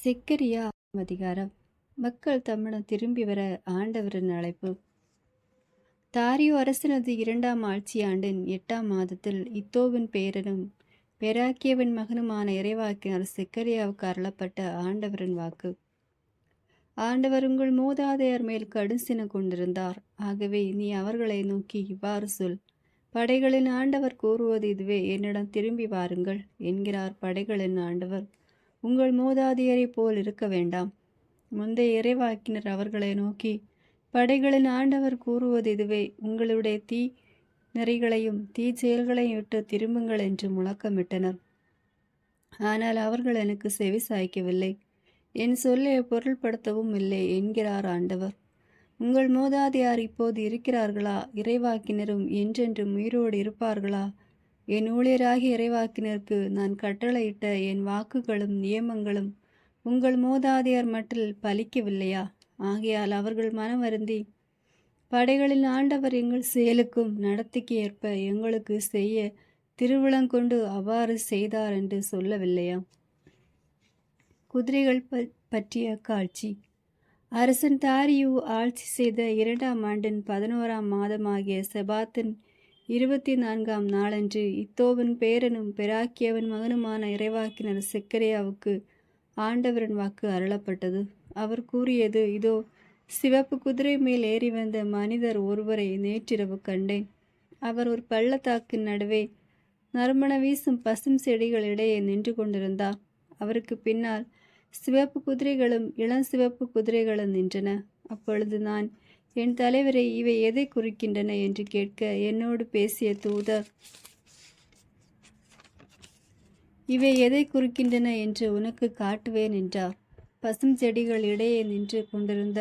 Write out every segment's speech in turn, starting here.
செக்கரியா அதிகாரம். மக்கள் தம்மிடம் திரும்பி வர ஆண்டவரின் அழைப்பு. தாரியு அரசனது 2ஆம் ஆட்சி ஆண்டின் 8ஆம் மாதத்தில் இத்தோவின் பேரனும் பெராக்கியவின் மகனுமான இறைவாக்கினர் செக்கரியாவுக்கு அருளப்பட்ட ஆண்டவரின் வாக்கு. ஆண்டவர் உங்கள் மூதாதையர் மேல் கடுஞ்சினம் கொண்டிருந்தார். ஆகவே நீ அவர்களை நோக்கி இவ்வாறு சொல்: படைகளின் ஆண்டவர் கூறுவது இதுவே, என்னிடம் திரும்பி வாருங்கள் என்கிறார் படைகளின் ஆண்டவர். உங்கள் மூதாதையரைப் போல் இருக்க வேண்டாம். முந்தைய இறைவாக்கினர் அவர்களை நோக்கி, படைகளின் ஆண்டவர் கூறுவது இதுவே, உங்களுடைய தீ நெறிகளையும் தீ செயல்களையும் விட்டு திரும்புங்கள் என்று முழக்கமிட்டனர். ஆனால் அவர்கள் எனக்கு செவி சாய்க்கவில்லை, என் சொல்லை பொருள்படுத்தவும் இல்லை என்கிறார் ஆண்டவர். உங்கள் மூதாதையார் இப்போது இருக்கிறார்களா? இறைவாக்கினரும் என்றென்றும் உயிரோடு இருப்பார்களா? என் ஊழியராகிய இறைவாக்கினருக்கு நான் கட்டளையிட்ட என் வாக்குகளும் நியமங்களும் உங்கள் மூதாதையர் மட்டில் பலிக்கவில்லையா? ஆகையால் அவர்கள் மனம் வருந்தி, படைகளின் ஆண்டவர் எங்கள் செயலுக்கும் நடத்திக்கு ஏற்ப எங்களுக்கு செய்ய திருவுளங்கொண்டு அவ்வாறு செய்தார் என்று சொல்லவில்லையா? குதிரைகள் பற்றிய காட்சி. அரசன் தாரியு ஆட்சி செய்த 2ஆம் ஆண்டின் 11ஆம் மாதமாகிய செபாத்தின் 24ஆம் நாளன்று இத்தோவின் பேரனும் பெராக்கியவின் மகனுமான இறைவாக்கினர் செக்கரியாவுக்கு ஆண்டவரின் வாக்கு அருளப்பட்டது. அவர் கூறியது: இதோ, சிவப்பு குதிரை மேல் ஏறி வந்த மனிதர் ஒருவரை நேற்றிரவு கண்டேன். அவர் ஒரு பள்ளத்தாக்கின் நடுவே நறுமண வீசும் பசும் செடிகள் இடையே நின்று கொண்டிருந்தார். அவருக்கு பின்னால் சிவப்பு குதிரைகளும் இளஞ்சிவப்பு குதிரைகளும் நின்றன. அப்பொழுது நான், என் தலைவரை, இவை எதை குறிக்கின்றன என்று கேட்க, என்னோடு பேசிய தூதர், இவை எதை குறிக்கின்றன என்று உனக்கு காட்டுவேன் என்றார். பசும் செடிகள் இடையே நின்று கொண்டிருந்த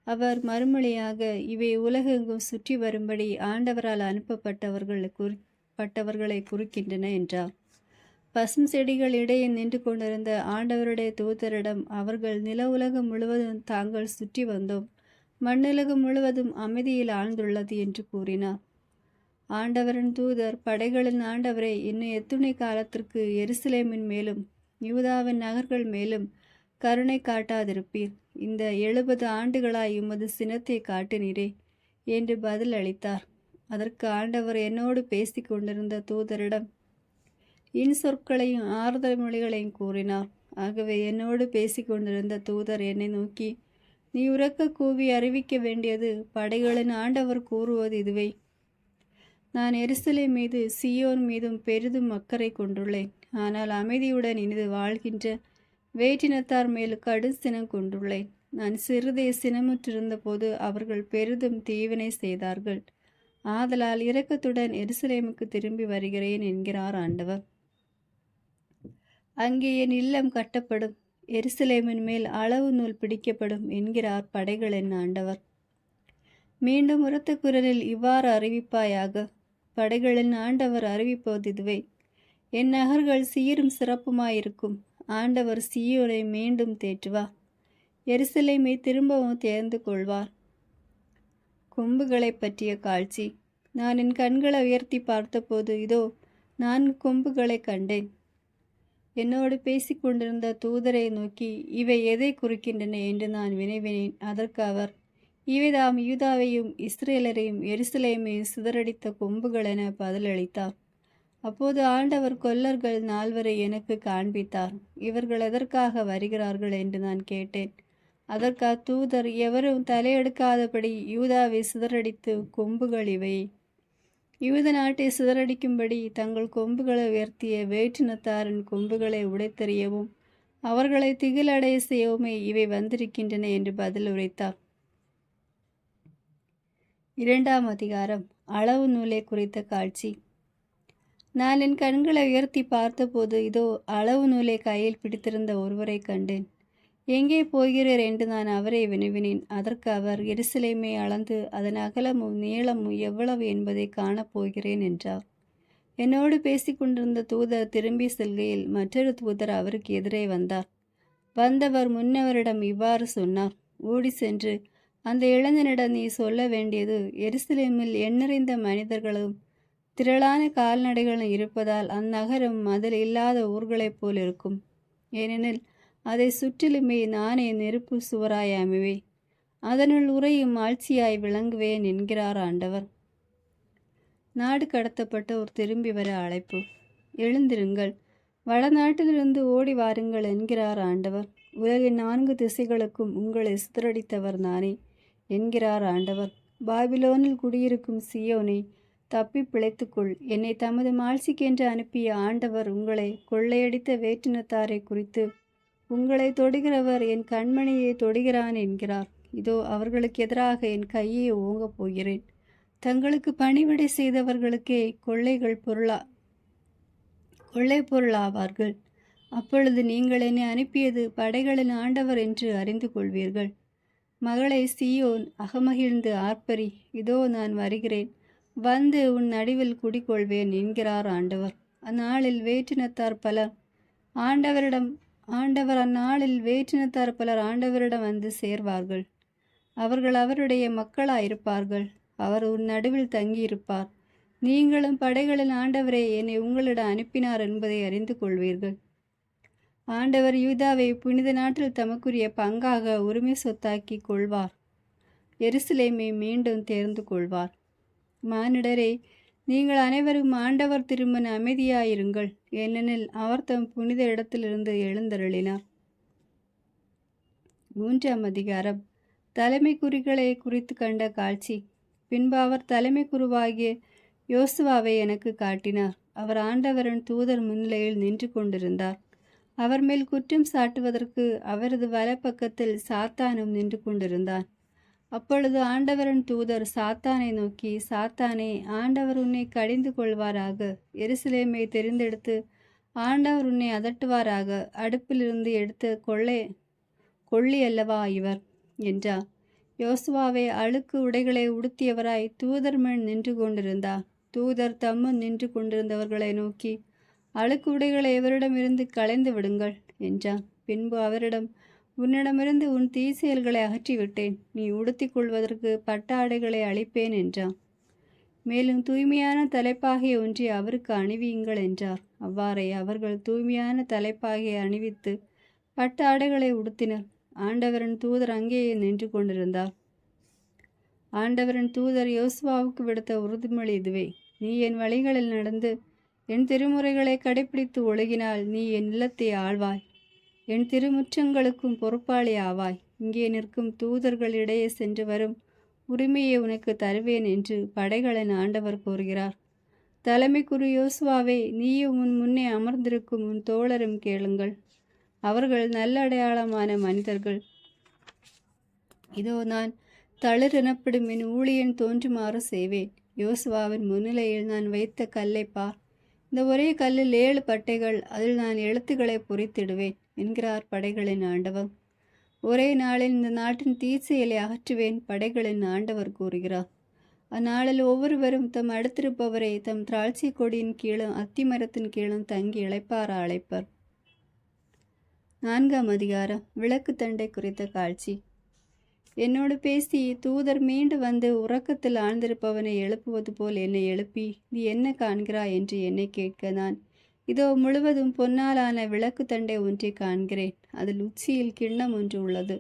அவர் மறுமொழியாக, இவை உலகெங்கும் சுற்றி வரும்படி ஆண்டவரால் அனுப்பப்பட்டவர்களை குறிக்கின்றன என்றார். பசும் செடிகள் இடையே நின்று கொண்டிருந்த ஆண்டவருடைய தூதரிடம், அவர்கள் நில உலகம் முழுவதும் தாங்கள் சுற்றி வந்தோம், மண்ணுலகம் முழுவதும் அமைதியில் ஆழ்ந்துள்ளது என்று கூறினார். ஆண்டவரின் தூதர், படைகளின் ஆண்டவரை, இன்னும் எத்துணை காலத்திற்கு எருசலேமின் மேலும் யூதாவின் நகர்கள் மேலும் கருணை காட்டாதிருப்பீர்? இந்த 70 ஆண்டுகளாய் உமது சினத்தை காட்டினீரே என்று பதில் அளித்தார். அதற்கு ஆண்டவர் என்னோடு பேசி கொண்டிருந்த தூதரிடம் இன்சொற்களையும் ஆறுதல் மொழிகளையும் கூறினார். ஆகவே என்னோடு பேசி கொண்டிருந்த தூதர் என்னை நோக்கி, நீ உரக்க கூவி அறிவிக்க வேண்டியது, படைகளின் ஆண்டவர் கூறுவது இதுவே: நான் எருசலேம் மீது சீயோன் மீதும் பெரிதும் அக்கறை கொண்டுள்ளேன். ஆனால் அமைதியுடன் இனிது வாழ்கின்ற வேற்றினத்தார் மேல் கடும் சினம் கொண்டுள்ளேன். நான் சிறிதே சினமுற்றிருந்த போது அவர்கள் பெரிதும் தீவினை செய்தார்கள். ஆதலால் இரக்கத்துடன் எருசலேமுக்கு திரும்பி வருகிறேன் என்கிறார் ஆண்டவர். அங்கே என் இல்லம் கட்டப்படும், எருசலேமின் மேல் அளவு நூல் பிடிக்கப்படும் என்கிறார் படைகளின் ஆண்டவர். மீண்டும் உரத்த குரலில் இவ்வாறு அறிவிப்பாயாக: படைகளின் ஆண்டவர் அறிவிப்பது இதுவே, என் நகர்கள் சீரும் சிறப்புமாயிருக்கும். ஆண்டவர் சீயோனை மீண்டும் தேற்றுவார், எருசலேமை திரும்பவும் தேர்ந்து கொள்வார். கொம்புகளை பற்றிய காட்சி. நான் என் கண்களை உயர்த்தி பார்த்தபோது இதோ 4 கொம்புகளை கண்டேன். என்னோடு பேசி கொண்டிருந்த தூதரை நோக்கி, இவை எதை குறிக்கின்றன என்று நான் வினவினேன். அதற்கு அவர், இவைதாம் யூதாவையும் இஸ்ரேலரையும் எருசலேமையும் சிதறடித்த கொம்புகள் என பதிலளித்தார். அப்போது ஆண்டவர் கொல்லர்கள் 4வரை எனக்கு காண்பித்தார். இவர்கள் எதற்காக வருகிறார்கள் என்று நான் கேட்டேன். அதற்கு அத்தூதர், எவரும் தலையெடுக்காதபடி யூதாவை சிதறடித்து கொம்புகள் இவை. யூத நாட்டை சிதறடிக்கும்படி தங்கள் கொம்புகளை உயர்த்திய வேற்றினத்தாரின் கொம்புகளை உடைத்தெறியவும் அவர்களை திகிலடைய செய்யவுமே இவை வந்திருக்கின்றன என்று பதில் உரைத்தார். 2ஆம் அதிகாரம். அளவு நூலை குறித்த காட்சி. நான் என் கண்களை உயர்த்தி பார்த்தபோது இதோ, அளவு நூலை கையில் பிடித்திருந்த ஒருவரை கண்டேன். எங்கே போகிறீர் என்று நான் அவரை வினவினேன். அதற்கு அவர், எருசலேமை அளந்து அதன் அகலமும் நீளமும் எவ்வளவு என்பதை காணப்போகிறேன் என்றார். என்னோடு பேசி கொண்டிருந்த தூதர் திரும்பி செல்கையில் மற்றொரு தூதர் அவருக்கு எதிரே வந்தார். வந்தவர் முன்னவரிடம் இவ்வாறு சொன்னார்: ஓடி சென்று அந்த இளைஞனிடம் நீ சொல்ல வேண்டியது, எருசலேமில் எண்ணறிந்த மனிதர்களும் திரளான கால்நடைகளும் இருப்பதால் அந்நகரம் மதில் இல்லாத ஊர்களைப் போல் இருக்கும். ஏனெனில் அதை சுற்றிலுமே நானே நெருப்பு சுவராய் அமைவேன், அதனுள் உறையும் ஆட்சியாய் விளங்குவேன் என்கிறார் ஆண்டவர். நாடு கடத்தப்பட்டோர் திரும்பி வர அழைப்பு. எழுந்திருங்கள், வடநாட்டிலிருந்து ஓடி வாருங்கள் என்கிறார் ஆண்டவர். உலகின் 4 திசைகளுக்கும் உங்களை சிதறடித்தவர் நானே என்கிறார் ஆண்டவர். பாபிலோனில் குடியிருக்கும் சியோனே, தப்பி பிழைத்துக்கொள். என்னை தமது மாட்சிக்கென்று அனுப்பிய ஆண்டவர் உங்களை கொள்ளையடித்த வேற்றினத்தாரை குறித்து, உங்களை தொடுகிறவர் என் கண்மணியை தொடுகிறான் என்கிறார். இதோ அவர்களுக்கு எதிராக என் கையை ஓங்கப் போகிறேன். தங்களுக்கு பணிவிடை செய்தவர்களுக்கே கொள்ளை பொருளாவார்கள். அப்பொழுது நீங்கள் என்னை அனுப்பியது படைகளின் ஆண்டவர் என்று அறிந்து கொள்வீர்கள். மகளே சீயோன், அகமகிழ்ந்து ஆர்ப்பரி. இதோ நான் வருகிறேன், வந்து உன் நடுவில் குடிகொள்வேன் என்கிறார் ஆண்டவர். அந்நாளில் வேற்றினத்தார் பலர் ஆண்டவரிடம் வந்து சேர்வார்கள். அவர்கள் அவருடைய மக்களாயிருப்பார்கள். அவர் உன் நடுவில் தங்கியிருப்பார். நீங்களும் படைகளின் ஆண்டவரே என்னை உங்களிடம் அனுப்பினார் என்பதை அறிந்து கொள்வீர்கள். ஆண்டவர் யூதாவை புனித நாட்டில் தமக்குரிய பங்காக உரிமை சொத்தாக்கி கொள்வார். எருசலேமை மீண்டும் தேர்ந்து கொள்வார். மானிடரே, நீங்கள் அனைவரும் ஆண்டவர் திருமண அமைதியாயிருங்கள், ஏனெனில் அவர் தம் புனித இடத்திலிருந்து எழுந்தருளினார். 3ஆம் அதிகாரம். தலைமை குறிகளை குறித்து கண்ட காட்சி. பின்பு அவர் தலைமை குருவாகிய யோசுவாவை எனக்கு காட்டினார். அவர் ஆண்டவரின் தூதர் முன்னிலையில் நின்று கொண்டிருந்தார். அவர் மேல் குற்றம் சாட்டுவதற்கு அவரது வலப்பக்கத்தில் சாத்தானும் நின்று கொண்டிருந்தான். அப்பொழுது ஆண்டவரின் தூதர் சாத்தானை நோக்கி, சாத்தானே, ஆண்டவர் உன்னை கடிந்து கொள்வாராக. எருசலேமை தெரிந்தெடுத்து ஆண்டவர் உன்னை அதட்டுவாராக. அடுப்பிலிருந்து எடுத்த கொள்ளி அல்லவா இவர் என்றார். யோசுவாவை அழுக்கு உடைகளை உடுத்தியவராய் தூதர் மேல் நின்று கொண்டிருந்தார். தூதர் தம்முன் நின்று கொண்டிருந்தவர்களை நோக்கி, அழுக்கு உடைகளை இவரிடமிருந்து களைந்து விடுங்கள் என்றான். பின்பு அவரிடம், உன்னிடமிருந்து உன் தீசெயல்களை அகற்றிவிட்டேன். நீ உடுத்தி கொள்வதற்கு பட்டாடைகளை அளிப்பேன் என்றான். மேலும் தூய்மையான தலைப்பாகையை ஒன்றை அவருக்கு அணிவியுங்கள் என்றார். அவ்வாறே அவர்கள் தூய்மையான தலைப்பாகையை அணிவித்து பட்டாடைகளை உடுத்தினர். ஆண்டவரின் தூதர் அங்கேயே நின்று கொண்டிருந்தார். ஆண்டவரின் தூதர் யோசுவாவுக்கு விடுத்த உறுதிமொழி இதுவே: நீ என் வழிகளில் நடந்து என் திருமுறைகளை கடைப்பிடித்து ஒழுகினால் நீ என் நிலத்தை ஆழ்வாய், என் திருமுற்றங்களுக்கும் பொறுப்பாளி ஆவாய். இங்கே நிற்கும் தூதர்களிடையே சென்று வரும் உரிமையை உனக்கு தருவேன் என்று படைகளின் ஆண்டவர் கூறுகிறார். தலைமை குரு யோசுவாவே, நீயும் உன் முன்னே அமர்ந்திருக்கும் உன் தோழரும் கேளுங்கள். அவர்கள் நல்லடையாளமான மனிதர்கள். இதோ நான் தளிர் எனப்படும் என் ஊழியன் தோன்றுமாறு செய்வேன். யோசுவாவின் முன்னிலையில் நான் வைத்த கல்லை பார். இந்த ஒரே கல்லில் 7 பட்டைகள், அதில் நான் எழுத்துக்களை பொறித்திடுவேன் என்கிறார் படைகளின் ஆண்டவர். ஒரே நாளில் இந்த நாட்டின் தீச்செயலை அகற்றுவேன் படைகளின் ஆண்டவர் கூறுகிறார். அந்நாளில் ஒவ்வொருவரும் தம் அடுத்திருப்பவரை தம் திராட்சை கொடியின் கீழும் அத்திமரத்தின் கீழும் தங்கி அழைப்பர். 4ஆம் அதிகாரம். விளக்கு தண்டை குறித்த காட்சி. என்னோடு பேசி தூதர் மீண்டு வந்து உறக்கத்தில் ஆழ்ந்திருப்பவனை எழுப்புவது போல் என்னை எழுப்பி, நீ என்ன காண்கிறாய் என்று என்னை கேட்க, நான், இதோ முழுவதும் பொன்னாலான விளக்கு தண்டை ஒன்றை காண்கிறேன். அதில் உச்சியில் கிண்ணம் ஒன்று உள்ளது.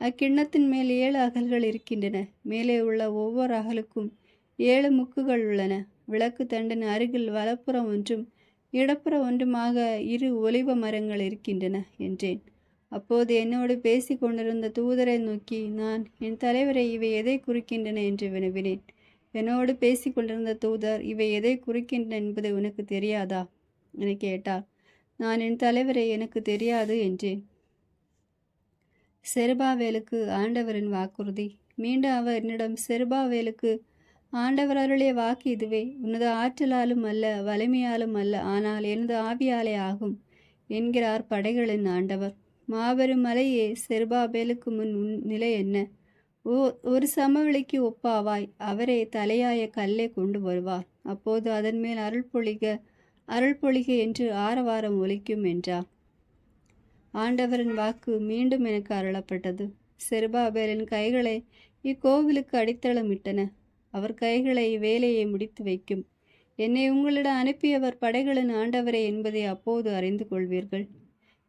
அக்கிண்ணத்தின் மேல் 7 அகல்கள் இருக்கின்றன. மேலே உள்ள ஒவ்வொரு அகலுக்கும் 7 முக்குகள் உள்ளன. விளக்கு தண்டின் அருகில் வலப்புறம் ஒன்றும் இடப்புறம் ஒன்றுமாக 2 ஒலிவ மரங்கள் இருக்கின்றன என்றேன். அப்போது என்னோடு பேசி கொண்டிருந்த தூதரை நோக்கி, நான், என் தலைவரை, இவை எதை குறிக்கின்றன என்று வினவினேன். என்னோடு பேசி கொண்டிருந்த தூதர், இவை எதை குறிக்கின்றன என்பது உனக்கு தெரியாதா என கேட்டார். நான், என் தலைவரை, எனக்கு தெரியாது என்றேன். செருபாவேலுக்கு ஆண்டவரின் வாக்குறுதி. மீண்டும் அவர் என்னிடம், செருபாவேலுக்கு ஆண்டவர் அருளிய வாக்கு இதுவே: உனது ஆற்றலாலும் அல்ல, வலிமையாலும் அல்ல, ஆனால் எனது ஆவியாலே ஆகும் என்கிறார் படைகளின் ஆண்டவர். மாபெரும் மலையே, செருபாபேலுக்கு முன் நிலை என்ன? ஒரு சமவெளிக்கு ஒப்பாவாய். அவரே தலையாய கல்லை கொண்டு வருவார். அப்போது அதன் மேல் அருள் பொழிக என்று ஆரவாரம் ஒலிக்கும் என்றார். ஆண்டவரின் வாக்கு மீண்டும் எனக்கு அருளப்பட்டது. செருபாபேலின் கைகளை இக்கோவிலுக்கு அடித்தளமிட்டன. அவர் கைகளை வேலையை முடித்து வைக்கும். என்னை உங்களிடம் அனுப்பியவர் படைகளின் ஆண்டவரே என்பதை அப்போது அறிந்து கொள்வீர்கள்.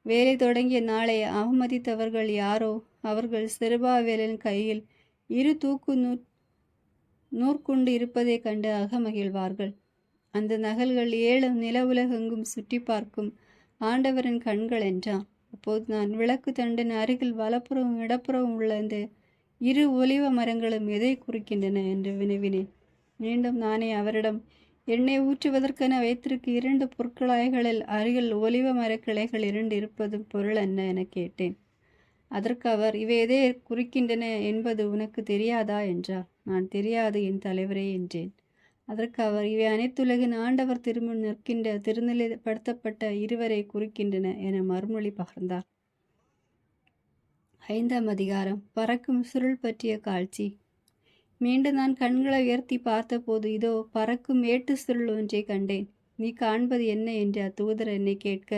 வேலை தொடங்கிய நாளை அவமதித்தவர்கள் யாரோ அவர்கள் செருபாவேலின் கையில் இரு தூக்கு நூற்குண்டு இருப்பதைக் கண்டு அகமகிழ்வார்கள். அந்த நகல்கள் 7 நில உலகெங்கும் சுற்றி பார்க்கும் ஆண்டவரின் கண்கள் என்றான். அப்போது நான் விளக்கு தண்டின் அருகில் வலப்புறம் இடப்புறம் உள்ள இந்த 2 ஒலிவ மரங்களும் எதை குறிக்கின்றன என்று வினவினேன். மீண்டும் நானே அவரிடம், எண்ணெய் ஊற்றுவதற்கென வைத்திருக்க 2 பொற்குழாய்களில் அருகில் ஒலிவ மரக்கிளைகள் 2 இருப்பதும் பொருள் என்ன என கேட்டேன். அதற்கு அவர், இவை எதை குறிக்கின்றன என்பது உனக்கு தெரியாதா என்றார். நான், தெரியாது என் தலைவரே என்றேன். அதற்கு அவர், இவை அனைத்துலகின் ஆண்டவர் திருமுன் நிற்கின்ற திருநிலைப்படுத்தப்பட்ட இருவரை குறிக்கின்றன என மறுமொழி பகர்ந்தார். 5ஆம் அதிகாரம். பறக்கும் சுருள் பற்றிய காட்சி. மீண்டும் நான் கண்களை உயர்த்தி பார்த்தபோது இதோ பறக்கும் ஏட்டு சுருள் ஒன்றை கண்டேன். நீ காண்பது என்ன என்று அத்தூதர் என்னை கேட்க,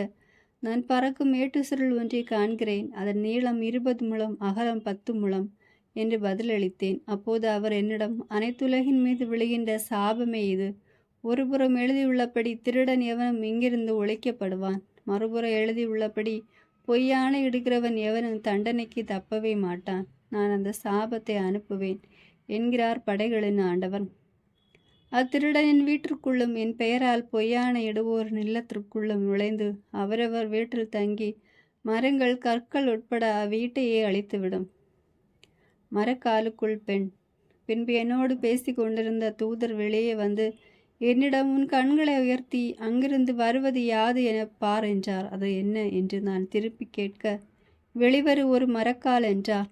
நான் பறக்கும் ஏட்டு சுருள் ஒன்றை காண்கிறேன், அதன் நீளம் 20 முழம், அகலம் 10 முழம் என்று பதிலளித்தேன். அப்போது அவர் என்னிடம், அனைத்துலகின் மீது விழுகின்ற சாபமே இது. ஒருபுறம் எழுதியுள்ளபடி திருடன் எவனும் இங்கிருந்து ஒழிக்கப்படுவான், மறுபுறம் எழுதியுள்ளபடி பொய்யான இடுகிறவன் எவனும் தண்டனைக்கு தப்பவே மாட்டான். நான் அந்த சாபத்தை அனுப்புவேன் என்கிறார் படைகளின் ஆண்டவன். அத்திருடனின் வீட்டிற்குள்ளும் என் பெயரால் பொய்யான இடுவோர் இல்லத்திற்குள்ளும் நுழைந்து அவரவர் வீட்டில் தங்கி மரங்கள் கற்கள் உட்பட அவ்வீட்டையே அழித்துவிடும். மரக்காலுக்குள் பெண். பின்பு என்னோடு பேசி கொண்டிருந்த தூதர் வெளியே வந்து என்னிடம், உன் கண்களை உயர்த்தி அங்கிருந்து வருவது யாது என பார் என்றார். அது என்ன என்று நான் திருப்பி கேட்க, வெளிவரு ஒரு மரக்கால் என்றார்.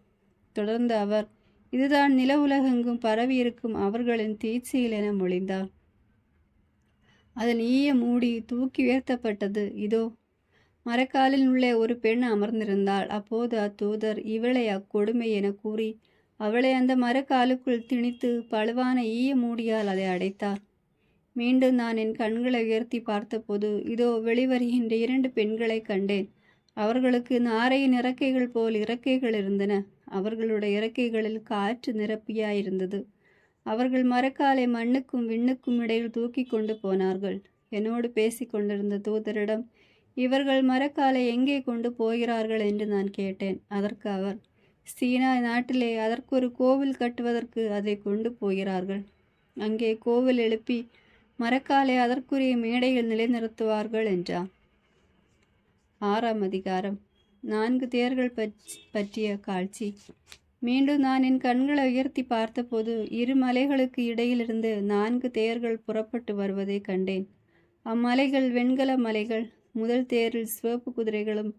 தொடர்ந்து அவர், இதுதான் நில உலகெங்கும் பரவியிருக்கும் அவர்களின் தீட்சையில் என மொழிந்தார். அதன் ஈய மூடி தூக்கி உயர்த்தப்பட்டது. இதோ மரக்காலில் உள்ளே ஒரு பெண் அமர்ந்திருந்தாள். அப்போது அத்தூதர், இவளை அக்கொடுமை என கூறி அவளை அந்த மரக்காலுக்குள் திணித்து பழுவான ஈய மூடியால் அதை அடைத்தார். மீண்டும் நான் என் கண்களை உயர்த்தி பார்த்தபோது இதோ வெளிவருகின்ற 2 பெண்களை கண்டேன். அவர்களுக்கு நாரையின் இறக்கைகள் போல் இறக்கைகள் இருந்தன. அவர்களுடைய இறக்கைகளில் காற்று நிரப்பியாயிருந்தது. அவர்கள் மரக்காலை மண்ணுக்கும் விண்ணுக்கும் இடையில் தூக்கி கொண்டு போனார்கள். என்னோடு பேசி கொண்டிருந்த தூதரிடம், இவர்கள் மரக்காலை எங்கே கொண்டு போகிறார்கள் என்று நான் கேட்டேன். அதற்கு அவர், சீனா நாட்டிலே அதற்கொரு கோவில் கட்டுவதற்கு அதை கொண்டு போகிறார்கள். அங்கே கோவில் எழுப்பி மரக்காலை அதற்குரிய மேடையில் நிலைநிறுத்துவார்கள் என்றார். 6ஆம் அதிகாரம். 4 தேர்கள் பற்றிய காட்சி. மீண்டும் நான் என் கண்களை உயர்த்தி பார்த்தபோது 2 மலைகளுக்கு இடையிலிருந்து 4 தேர்கள் புறப்பட்டு வருவதை கண்டேன். அம்மலைகள் வெண்கல மலைகள். முதல் தேரில் சிவப்பு குதிரைகளும்,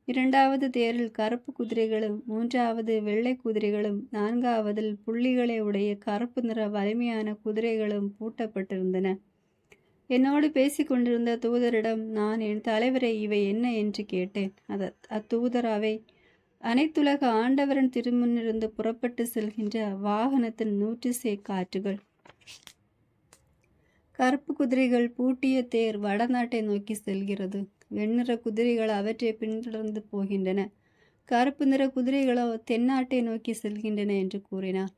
2வது தேரில் கருப்பு குதிரைகளும், 3வது வெள்ளை குதிரைகளும், 4வதில் புள்ளிகளை உடைய கருப்பு நிற வலிமையான குதிரைகளும் பூட்டப்பட்டிருந்தன. என்னோடு பேசி கொண்டிருந்த தூதரிடம் நான், என் தலைவரை, இவை என்ன என்று கேட்டேன். அத்தூதர், அவை அனைத்துலக ஆண்டவரின் திருமுன்னிருந்து புறப்பட்டு செல்கின்ற வாகனத்தின் 100 காற்றுகள். கருப்பு குதிரைகள் பூட்டிய தேர் வடநாட்டை நோக்கி செல்கிறது. வெண்ணிற குதிரைகள் அவற்றை பின்தொடர்ந்து போகின்றன. கருப்பு நிற குதிரைகளோ தென்னாட்டை நோக்கி செல்கின்றன என்று கூறினார்.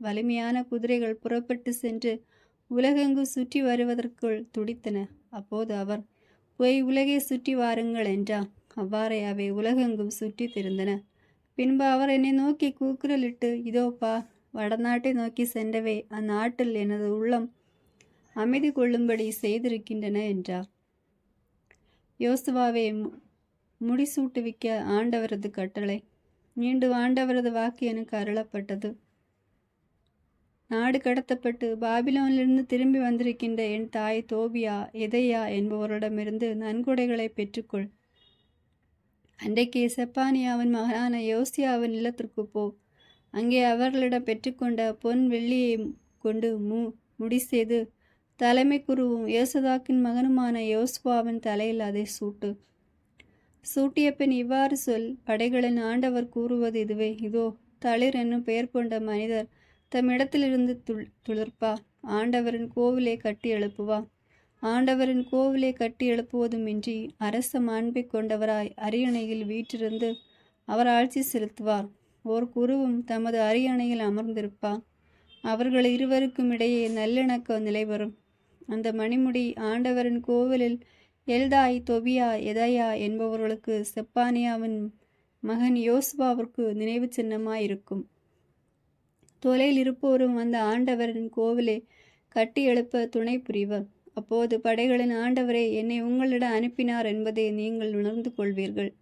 வலிமையான குதிரைகள் புறப்பட்டு சென்று உலகெங்கும் சுற்றி வருவதற்குள் துடித்தன. அப்போது அவர், போய் உலகை சுற்றி வாருங்கள் என்றார். அவ்வாறே அவை உலகெங்கும் சுற்றி திரிந்தன. பின்பு அவர் என்னை நோக்கி கூக்குரலிட்டு, இதோ பா, வடநாட்டை நோக்கி சென்றவை அந்நாட்டில் எனது உள்ளம் அமைதி கொள்ளும்படி செய்திருக்கின்றன என்றார். யோசுவாவை முடிசூட்டுவிக்க ஆண்டவரது கட்டளை. மீண்டும் ஆண்டவரது வாக்கு எனக்கு அருளப்பட்டது. நாடு கடத்தப்பட்டு பாபிலோனிலிருந்து திரும்பி வந்திருக்கின்ற என் தாய் தோபியா, எதையா என்பவரிடமிருந்து நன்கொடைகளை பெற்றுக்கொள். அன்றைக்கு செப்பானியாவின் மகனான யோசியாவின் இல்லத்திற்கு போ. அங்கே அவர்களிடம் பெற்றுக்கொண்ட பொன் வெள்ளியை கொண்டு முடி செய்து தலைமை குருவும் யோசதாக்கின் மகனுமான யோசுவாவின் தலையில் அதை சூட்டு. சூட்டிய பின் இவ்வாறு சொல், படைகளின் ஆண்டவர் கூறுவது இதுவே. இதோ தளிர் என்னும் பெயர் கொண்ட மனிதர் தம் இடத்திலிருந்து துளிர்ப்பார். ஆண்டவரின் கோவிலை கட்டி எழுப்புவார். ஆண்டவரின் கோவிலை கட்டி எழுப்புவதுமின்றி அரச மாண்பை கொண்டவராய் அரியணையில் வீற்றிருந்து அவர் ஆட்சி செலுத்துவார். ஓர் குருவும் தமது அரியணையில் அமர்ந்திருப்பார். அவர்கள் இருவருக்கும் இடையே நல்லிணக்கம் நிலைவரும். அந்த மணிமுடி ஆண்டவரின் கோவிலில் எல்தாய், தொபியா, எதாயா என்பவர்களுக்கு செப்பானியாவின் மகன் யோசுவாவிற்கு நினைவு சின்னமாயிருக்கும். தொலையில் இருப்போரும் அந்த ஆண்டவரின் கோவிலை கட்டி எழுப்ப துணை புரிவர். அப்போது படைகளின் ஆண்டவரே என்னை உங்களிடம் அனுப்பினார் என்பதை நீங்கள் உணர்ந்து கொள்வீர்கள்.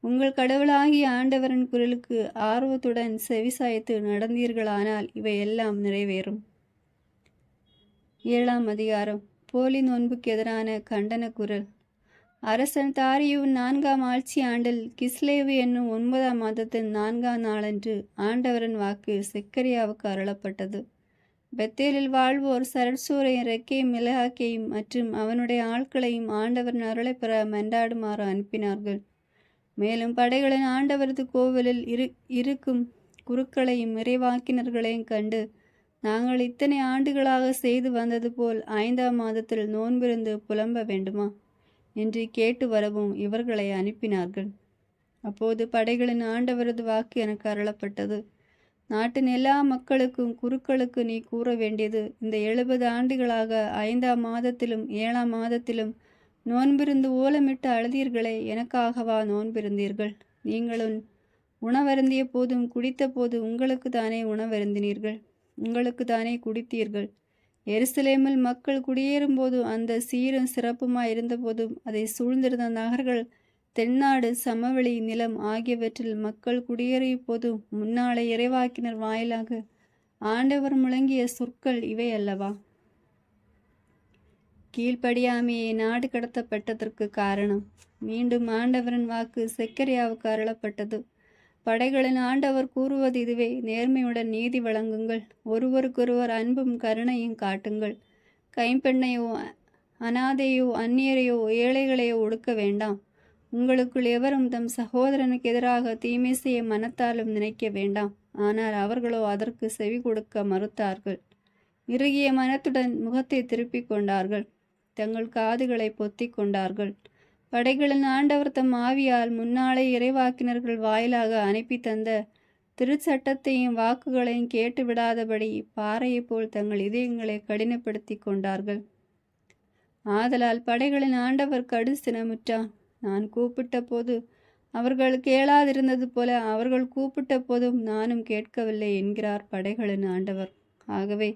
உங்கள் கடவுளாகிய ஆண்டவரின் குரலுக்கு ஆர்வத்துடன் செவிசாய்த்து நடந்தீர்களானால் இவை எல்லாம் நிறைவேறும். 7ஆம் அதிகாரம். போலி நோன்புக்கு எதிரான கண்டன குரல். அரசன் தாரியுவின் 4ஆம் ஆட்சி ஆண்டில் கிஸ்லேவு என்னும் 9ஆம் மாதத்தின் 4ஆம் நாளன்று ஆண்டவரின் வாக்கு செக்கரியாவுக்கு அருளப்பட்டது. பெத்தேலில் வாழ்வோர் சரட்சூரையும் ரெக்கையும் மிளகாக்கையும் மற்றும் அவனுடைய ஆட்களையும் ஆண்டவரின் அருளை பெற மன்றாடுமாறு அனுப்பினார்கள். மேலும் படைகளின் ஆண்டவரது கோவிலில் இருக்கும் குருக்களையும் இறைவாக்கினர்களையும் கண்டு, நாங்கள் இத்தனை ஆண்டுகளாக செய்து வந்தது போல் 5ஆம் மாதத்தில் நோன்பிருந்து புலம்ப வேண்டுமா என்று கேட்டு வரவும் இவர்களை அனுப்பினார்கள். அப்போது படைகளின் ஆண்டவரது வாக்கு எனக்கு அருளப்பட்டது. நாட்டின் எல்லா மக்களுக்கும் குருக்களுக்கு நீ கூற வேண்டியது, இந்த 70 ஆண்டுகளாக 5ஆம் மாதத்திலும் 7ஆம் மாதத்திலும் நோன்பிருந்து ஓலமிட்டு அழுதீர்களே, எனக்காகவா நோன்பிருந்தீர்கள்? நீங்களும் உணவருந்திய போதும் குடித்த போது உங்களுக்கு தானே உணவருந்தினீர்கள், உங்களுக்கு தானே குடித்தீர்கள். எருசலேமில் மக்கள் குடியேறும்போது அந்த சீரும் சிறப்புமாய் இருந்தபோதும் அதை சூழ்ந்திருந்த நகர்கள், தென்னாடு, சமவெளி, நிலம் ஆகியவற்றில் மக்கள் குடியேறிய போதும் முன்னாலே இறைவாக்கினர் வாயிலாக ஆண்டவர் முழங்கிய சொற்கள் இவை அல்லவா? கீழ்ப்படியாமையே நாடு கடத்தப்பட்டதற்கு காரணம். மீண்டும் ஆண்டவரின் வாக்கு செக்கரியாவுக்கு அருளப்பட்டது. படைகளின் ஆண்டவர் கூறுவது இதுவே, நேர்மையுடன் நீதி வழங்குங்கள், ஒருவருக்கொருவர் அன்பும் கருணையும் காட்டுங்கள். கைம்பெண்ணையோ அனாதையோ அந்நியரையோ ஏழைகளையோ ஒடுக்க வேண்டாம். உங்களுக்குள் எவரும் தம் சகோதரனுக்கு எதிராக தீமை செய்ய மனத்தாலும் நினைக்க வேண்டாம். ஆனால் அவர்களோ அதற்கு செவி கொடுக்க மறுத்தார்கள். இறுகிய மனத்துடன் முகத்தை திருப்பிக் கொண்டார்கள், தங்கள் காதுகளை பொத்திக் கொண்டார்கள். படைகளின் ஆண்டவர் தம் ஆவியால் முன்னாலே இறைவாக்கினர்கள் வாயிலாக அனுப்பி தந்த திருச்சட்டத்தையும் வாக்குகளையும் கேட்டு விடாதபடி பாறையை போல் தங்கள் இதயங்களை கடினப்படுத்தி கொண்டார்கள். ஆதலால் படைகளின் ஆண்டவர் கடு சினமுற்றார். நான் கூப்பிட்ட போது அவர்கள் கேளாதிருந்தது போல அவர்கள் கூப்பிட்ட போதும் நானும் கேட்கவில்லை என்கிறார் படைகளின் ஆண்டவர். ஆகவே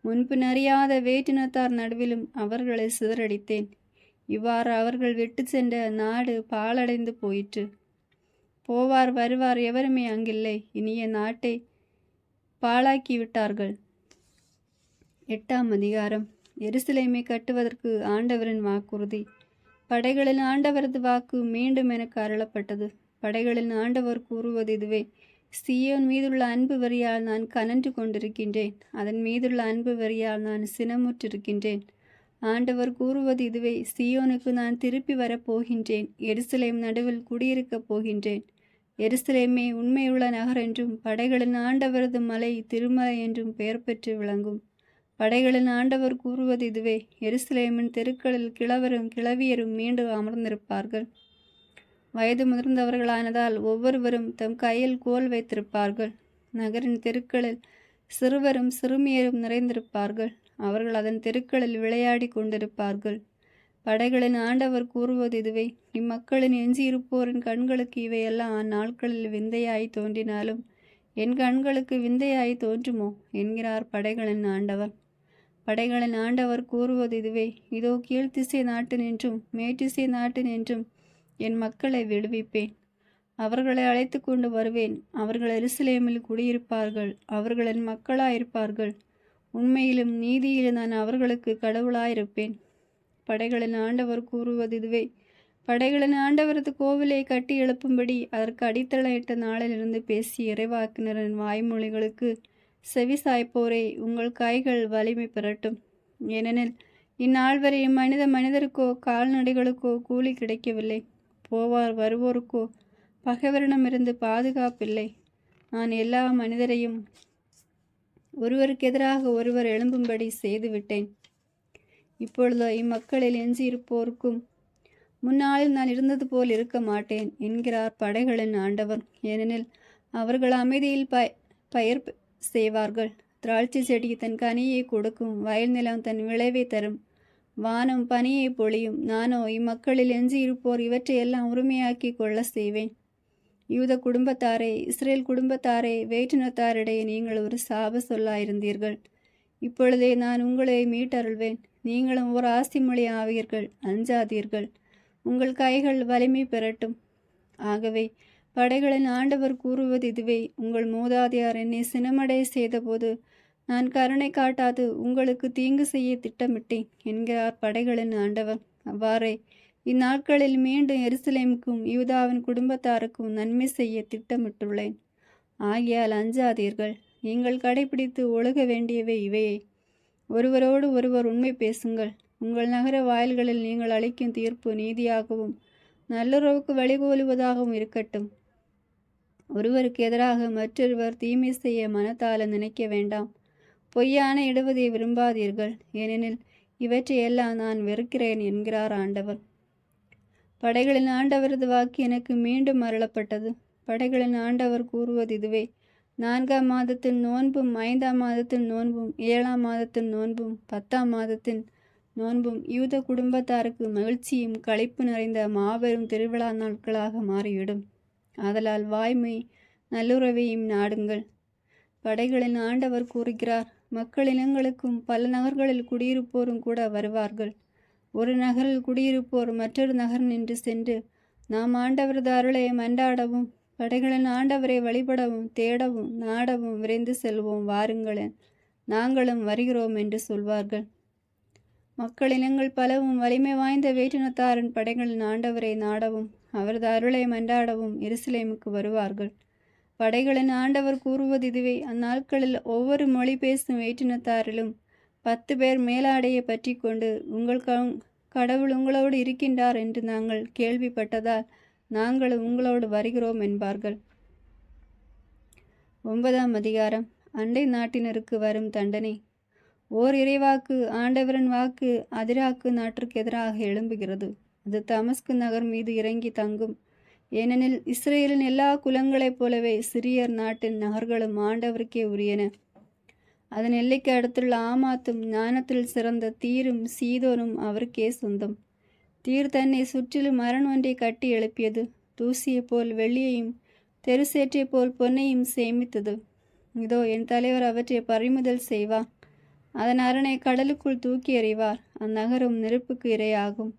முன்பு அறியாத வேற்றினத்தார் நடுவிலும் அவர்களை சிதறடித்தேன். இவ்வாறு அவர்கள் விட்டு சென்ற நாடு பாழடைந்து போயிற்று. போவார் வருவார் எவருமே அங்கில்லை. இனிய நாட்டை பாழாக்கிவிட்டார்கள். 8ஆம் அதிகாரம். எருசலேமை கட்டுவதற்கு ஆண்டவரின் வாக்குறுதி. படைகளின் ஆண்டவரது வாக்கு மீண்டும் எனக்கு அருளப்பட்டது. படைகளின் ஆண்டவர் கூறுவது இதுவே, சீயோன் மீதுள்ள அன்பு வெறியால் நான் கனன்று கொண்டிருக்கின்றேன், அதன் மீதுள்ள அன்பு வெறியால் நான் சினமுற்றிருக்கின்றேன். ஆண்டவர் கூறுவது இதுவே, சீயோனுக்கு நான் திருப்பி வரப்போகின்றேன், எருசலேம் நடுவில் குடியிருக்கப் போகின்றேன். எருசலேமே உண்மையுள்ள நகர் என்றும் படைகளின் ஆண்டவரது மலை திருமலை என்றும் பெயர் பெற்று விளங்கும். படைகளின் ஆண்டவர் கூறுவது இதுவே, எருசலேமின் தெருக்களில் கிழவரும் கிழவியரும் மீண்டும் அமர்ந்திருப்பார்கள். வயது முதிர்ந்தவர்களானதால் ஒவ்வொருவரும் தம் கையில் கோல் வைத்திருப்பார்கள். நகரின் தெருக்களில் சிறுவரும் சிறுமியரும் நிறைந்திருப்பார்கள். அவர்கள் அதன் தெருக்களில் விளையாடி கொண்டிருப்பார்கள். படைகளின் ஆண்டவர் கூறுவது இதுவே, இம்மக்களின் எஞ்சியிருப்போரின் கண்களுக்கு இவையெல்லாம் அந்நாட்களில் விந்தையாய் தோன்றினாலும் என் கண்களுக்கு விந்தையாய் தோன்றுமோ என்கிறார் படைகளின் ஆண்டவர். படைகளின் ஆண்டவர் கூறுவது இதுவே, இதோ கீழ்த்திசை நாட்டு நின்றும் மேற்றிசை நாட்டு நின்றும் என் மக்களை விடுவிப்பேன். அவர்களை அழைத்து கொண்டு வருவேன். அவர்கள் எருசலேமில் குடியிருப்பார்கள். அவர்கள் என் மக்களாயிருப்பார்கள். உண்மையிலும் நீதியிலும் நான் அவர்களுக்கு கடவுளாயிருப்பேன். படைகளின் ஆண்டவர் கூறுவது இதுவே, படைகளின் ஆண்டவரது கோவிலை கட்டி எழுப்பும்படி அதற்கு அடித்தளமிட்ட நாளிலிருந்து பேசிய இறைவாக்கினரின் வாய்மொழிகளுக்கு செவி சாய்ப்போரே, உங்கள் கைகள் வலிமை பெறட்டும். ஏனெனில் இந்நாள் வரை மனிதருக்கோ கால்நடைகளுக்கோ கூலி கிடைக்கவில்லை. போவார் வருவோருக்கோ பகைவரிடமிருந்து பாதுகாப்பில்லை. நான் எல்லா மனிதரையும் ஒருவருக்கு எதிராக ஒருவர் எழும்பும்படி செய்துவிட்டேன். இப்பொழுதோ இம்மக்களில் எஞ்சியிருப்போருக்கும் முன்னாளில் நான் இருந்தது போல் இருக்க மாட்டேன் என்கிறார் படைகளின் ஆண்டவர். ஏனெனில் அவர்கள் அமைதியில் பயிர் செய்வார்கள். திராட்சை செடி தன் கனியை கொடுக்கும், வயல் நிலம் தன் விளைவை தரும். வானம் பனியை பொழியும். நானோ இம்மக்களில் எஞ்சியிருப்போர் இவற்றையெல்லாம் உரிமையாக்கி கொள்ள செய்வேன். யூத குடும்பத்தாரே, இஸ்ரேல் குடும்பத்தாரே, வேற்றினத்தாரிடையே நீங்கள் ஒரு சாப சொல்லாயிருந்தீர்கள். இப்பொழுதே நான் உங்களை மீட்டருள்வேன். நீங்களும் ஓர் ஆசிமொழி ஆவீர்கள். அஞ்சாதீர்கள். உங்கள் கைகள் வலிமை பெறட்டும். ஆகவே படைகளின் ஆண்டவர் கூறுவது இதுவே: உங்கள் மூதாதையார் என்னை சினமடைய செய்தபோது நான் கருணை காட்டாது உங்களுக்கு தீங்கு செய்ய திட்டமிட்டேன் என்கிறார் படைகளின் ஆண்டவர். அவ்வாறே இந்நாட்களில் மீண்டும் எருசலேமுக்கும் யூதாவின் குடும்பத்தாருக்கும் நன்மை செய்ய திட்டமிட்டுள்ளேன். ஆகையால் அஞ்சாதீர்கள். நீங்கள் கடைபிடித்து ஒழுக வேண்டியவை இவையே: ஒருவரோடு ஒருவர் உண்மை பேசுங்கள். உங்கள் நகர வாயில்களில் நீங்கள் அளிக்கும் தீர்ப்பு நீதியாகவும் நல்லுறவுக்கு வழிகோலுவதாகவும் இருக்கட்டும். ஒருவருக்கு எதிராக மற்றொருவர் தீமை செய்ய மனத்தால நினைக்க வேண்டாம். பொய்யான இடுவதை விரும்பாதீர்கள், ஏனெனில் இவற்றையெல்லாம் நான் வெறுக்கிறேன் என்கிறார் ஆண்டவர். படைகளின் ஆண்டவரது வாக்கு எனக்கு மீண்டும் அருளப்பட்டது. படைகளின் ஆண்டவர் கூறுவது இதுவே: 4ஆம் மாதத்தின் நோன்பும் 5ஆம் மாதத்தின் நோன்பும் 7ஆம் மாதத்தின் நோன்பும் 10ஆம் மாதத்தின் நோன்பும் யூத குடும்பத்தாருக்கு மகிழ்ச்சியும் களிப்பு நிறைந்த மாபெரும் திருவிழா நாட்களாக மாறிவிடும். ஆதலால் வாய்மை நல்லுறவையும் நாடுங்கள். படைகளின் ஆண்டவர் கூறுகிறார்: மக்கள் இனங்களுக்கும் பல நகர்களில் குடியிருப்போரும் கூட வருவார்கள். ஒரு நகரில் குடியிருப்போர் மற்றொரு நகர் நின்று சென்று, நாம் ஆண்டவரது அருளை மன்றாடவும் படைகளின் ஆண்டவரை வழிபடவும் தேடவும் நாடவும் விரைந்து செல்வோம், வாருங்களேன், நாங்களும் வருகிறோம் என்று சொல்வார்கள். மக்கள் இனங்கள் பலவும் வலிமை வாய்ந்த வேற்றினத்தாரின் படைகளின் ஆண்டவரை நாடவும் அவரது அருளை மன்றாடவும் எருசலேமுக்கு வருவார்கள். படைகளின் ஆண்டவர் கூறுவது இதுவே: அந்நாட்களில் ஒவ்வொரு மொழி பேசும் வேற்றினத்தாரிலும் 10 பேர் மேலாடையை பற்றி கொண்டு, உங்கள் கடவுள் உங்களோடு இருக்கின்றார் என்று நாங்கள் கேள்விப்பட்டதால் நாங்களும் உங்களோடு வருகிறோம் என்பார்கள். 9ஆம் அதிகாரம். அண்டை நாட்டினருக்கு வரும் தண்டனை. ஓர் இறைவாக்கு, ஆண்டவரின் வாக்கு அதிராக்கு நாட்டிற்கு எதிராக எழும்புகிறது. அது தமஸ்கு நகர் மீது இறங்கி தங்கும். ஏனெனில் இஸ்ரேலின் எல்லா குலங்களைப் போலவே சிரியர் நாட்டின் நகர்களும் ஆண்டவருக்கே உரியன. அதன் எல்லைக்கு அடுத்துள்ள ஆமாத்தும் ஞானத்தில் சிறந்த தீரும் சீதோனும் அவருக்கே சொந்தம். தீர் தன்னை சுற்றிலும் அரண் ஒன்றை கட்டி எழுப்பியது. தூசியைப் போல் வெள்ளியையும் தெருசேற்றைப் போல் பொன்னையும் சேமித்தது. இதோ என் தலைவர் அவற்றை பறிமுதல் செய்வார். அதன் அரணை கடலுக்குள் தூக்கி எறிவார். அந்நகரும் நெருப்புக்கு இரையாகும்.